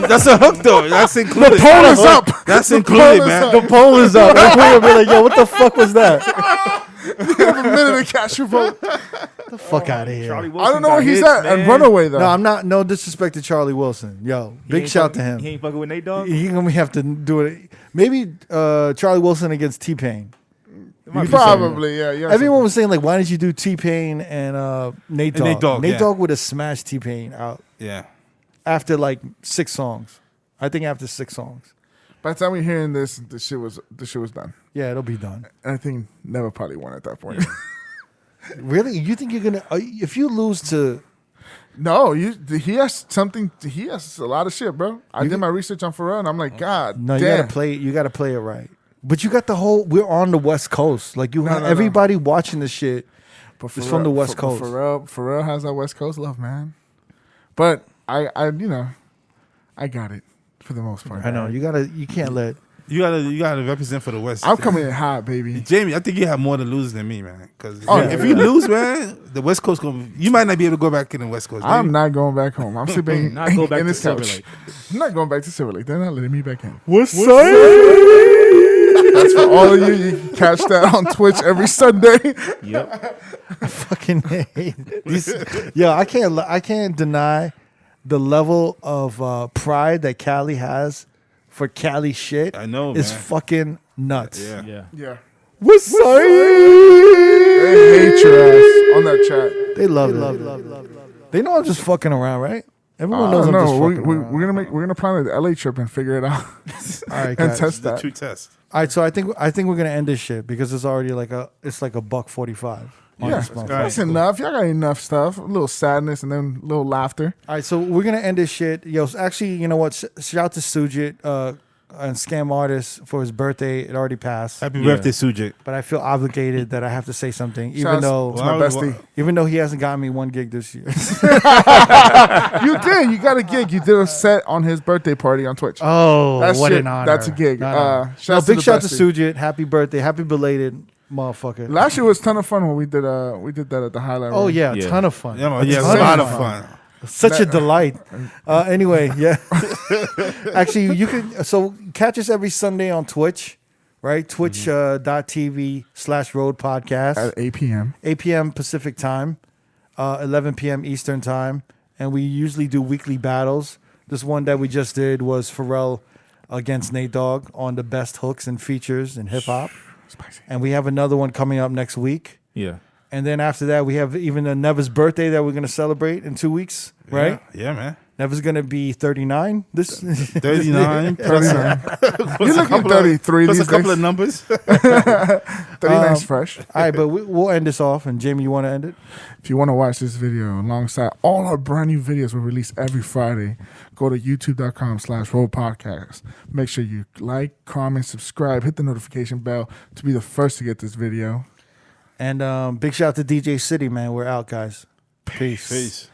that's a hook though. That's included. The pole is up. That's included, man. The poll is up. And we'll be like, yo, what the fuck was that? You have a minute to cast your vote. The fuck out of here. Charlie I Wilson don't know got where he's hits, at. And man. Runaway though. No, I'm not. No disrespect to Charlie Wilson. Yo, He big ain't shout to fucking- him. He ain't fucking with Nate Dogg. He gonna have to do it. Maybe Charlie Wilson against T-Pain. Probably, yeah. Everyone was saying like, why didn't you do T-Pain and Nate Dogg? Nate Dogg, Nate yeah. Dogg would have smashed T-Pain out Yeah. after like 6 songs. I think after 6 songs. By the time we're hearing this, the shit was done. Yeah, it'll be done. And I think Never probably won at that point. Really? You think you're gonna? If you lose to, No, he has something. He has a lot of shit, bro. I did my research on Pharrell, and I'm like, God, no, damn. you gotta play. You gotta play it right. But you got the whole. We're on the West Coast. Like you, everybody watching this shit But is from the West Coast. Pharrell has that West Coast love, man. But I got it for the most part. I know you gotta. You can't let. You gotta represent for the West. I'm coming in hot, baby. Jamie, I think you have more to lose than me, man. Because yeah. if you lose, man, the West Coast you might not be able to go back in the West Coast. I'm not going back home. I'm sitting Not go back in to this Silver couch. Lake. I'm not going back to Silver Lake. They're not letting me back in. What's up? That's for all of you. You can catch that on Twitch every Sunday. Yep. Fucking hate these. Yo, I can't deny the level of pride that Cali has for Cali shit. I know, is man. fucking nuts. Yeah. Yeah. Yeah. What's up? They hate your ass on that chat. They love it. They know I'm just fucking around, right? Everyone knows I'm just fucking around. We're gonna plan an LA trip and figure it out. All right, And guys. test The that. true test. All right, so I think we're gonna end this shit because it's already like $1:45. Yeah, that's enough. Y'all got enough stuff. A little sadness and then a little laughter. All right, so we're gonna end this shit. Yo, actually, you know what? Shout out to Sujit and Scam Artist for his birthday. It already passed, Happy birthday, Sujit. but I feel obligated that I have to say something, Shout even out though to my bestie. even though he hasn't gotten me one gig this year. You did. You got a gig. You did a set on his birthday party on Twitch. Oh, That's what shit. an honor! That's a gig. Shouts Big to the shout to bestie. Sujit. Happy birthday! Happy belated, motherfucker. Last year was a ton of fun when we did that at the highlight. Oh room. yeah, Yeah. ton of fun. Yeah, man, yeah, it Ton was a lot of of fun. Such a delight. Anyway, yeah. Actually, you can catch us every Sunday on Twitch, right? Twitch.tv/Road Podcast. At 8 p.m. 8 p.m. Pacific time, 11 p.m. Eastern time. And we usually do weekly battles. This one that we just did was Pharrell against Nate Dogg on the best hooks and features in hip hop. Spicy. And we have another one coming up next week. Yeah. And then after that, we have even a Neva's birthday that we're going to celebrate in 2 weeks, right? Yeah, man. Neva's going to be 39. This 39. 39. You're looking 33 Plus these a couple days. of numbers. 39's fresh. All right, but we'll end this off. And Jamie, you want to end it? If you want to watch this video alongside all our brand new videos we release every Friday, go to youtube.com/R.O.A.D podcast. Make sure you like, comment, subscribe, hit the notification bell to be the first to get this video. And big shout out to DJ City, man. We're out, guys. Peace. Peace.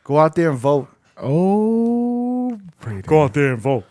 Go out there and vote. Oh, Brady. Go out there and vote.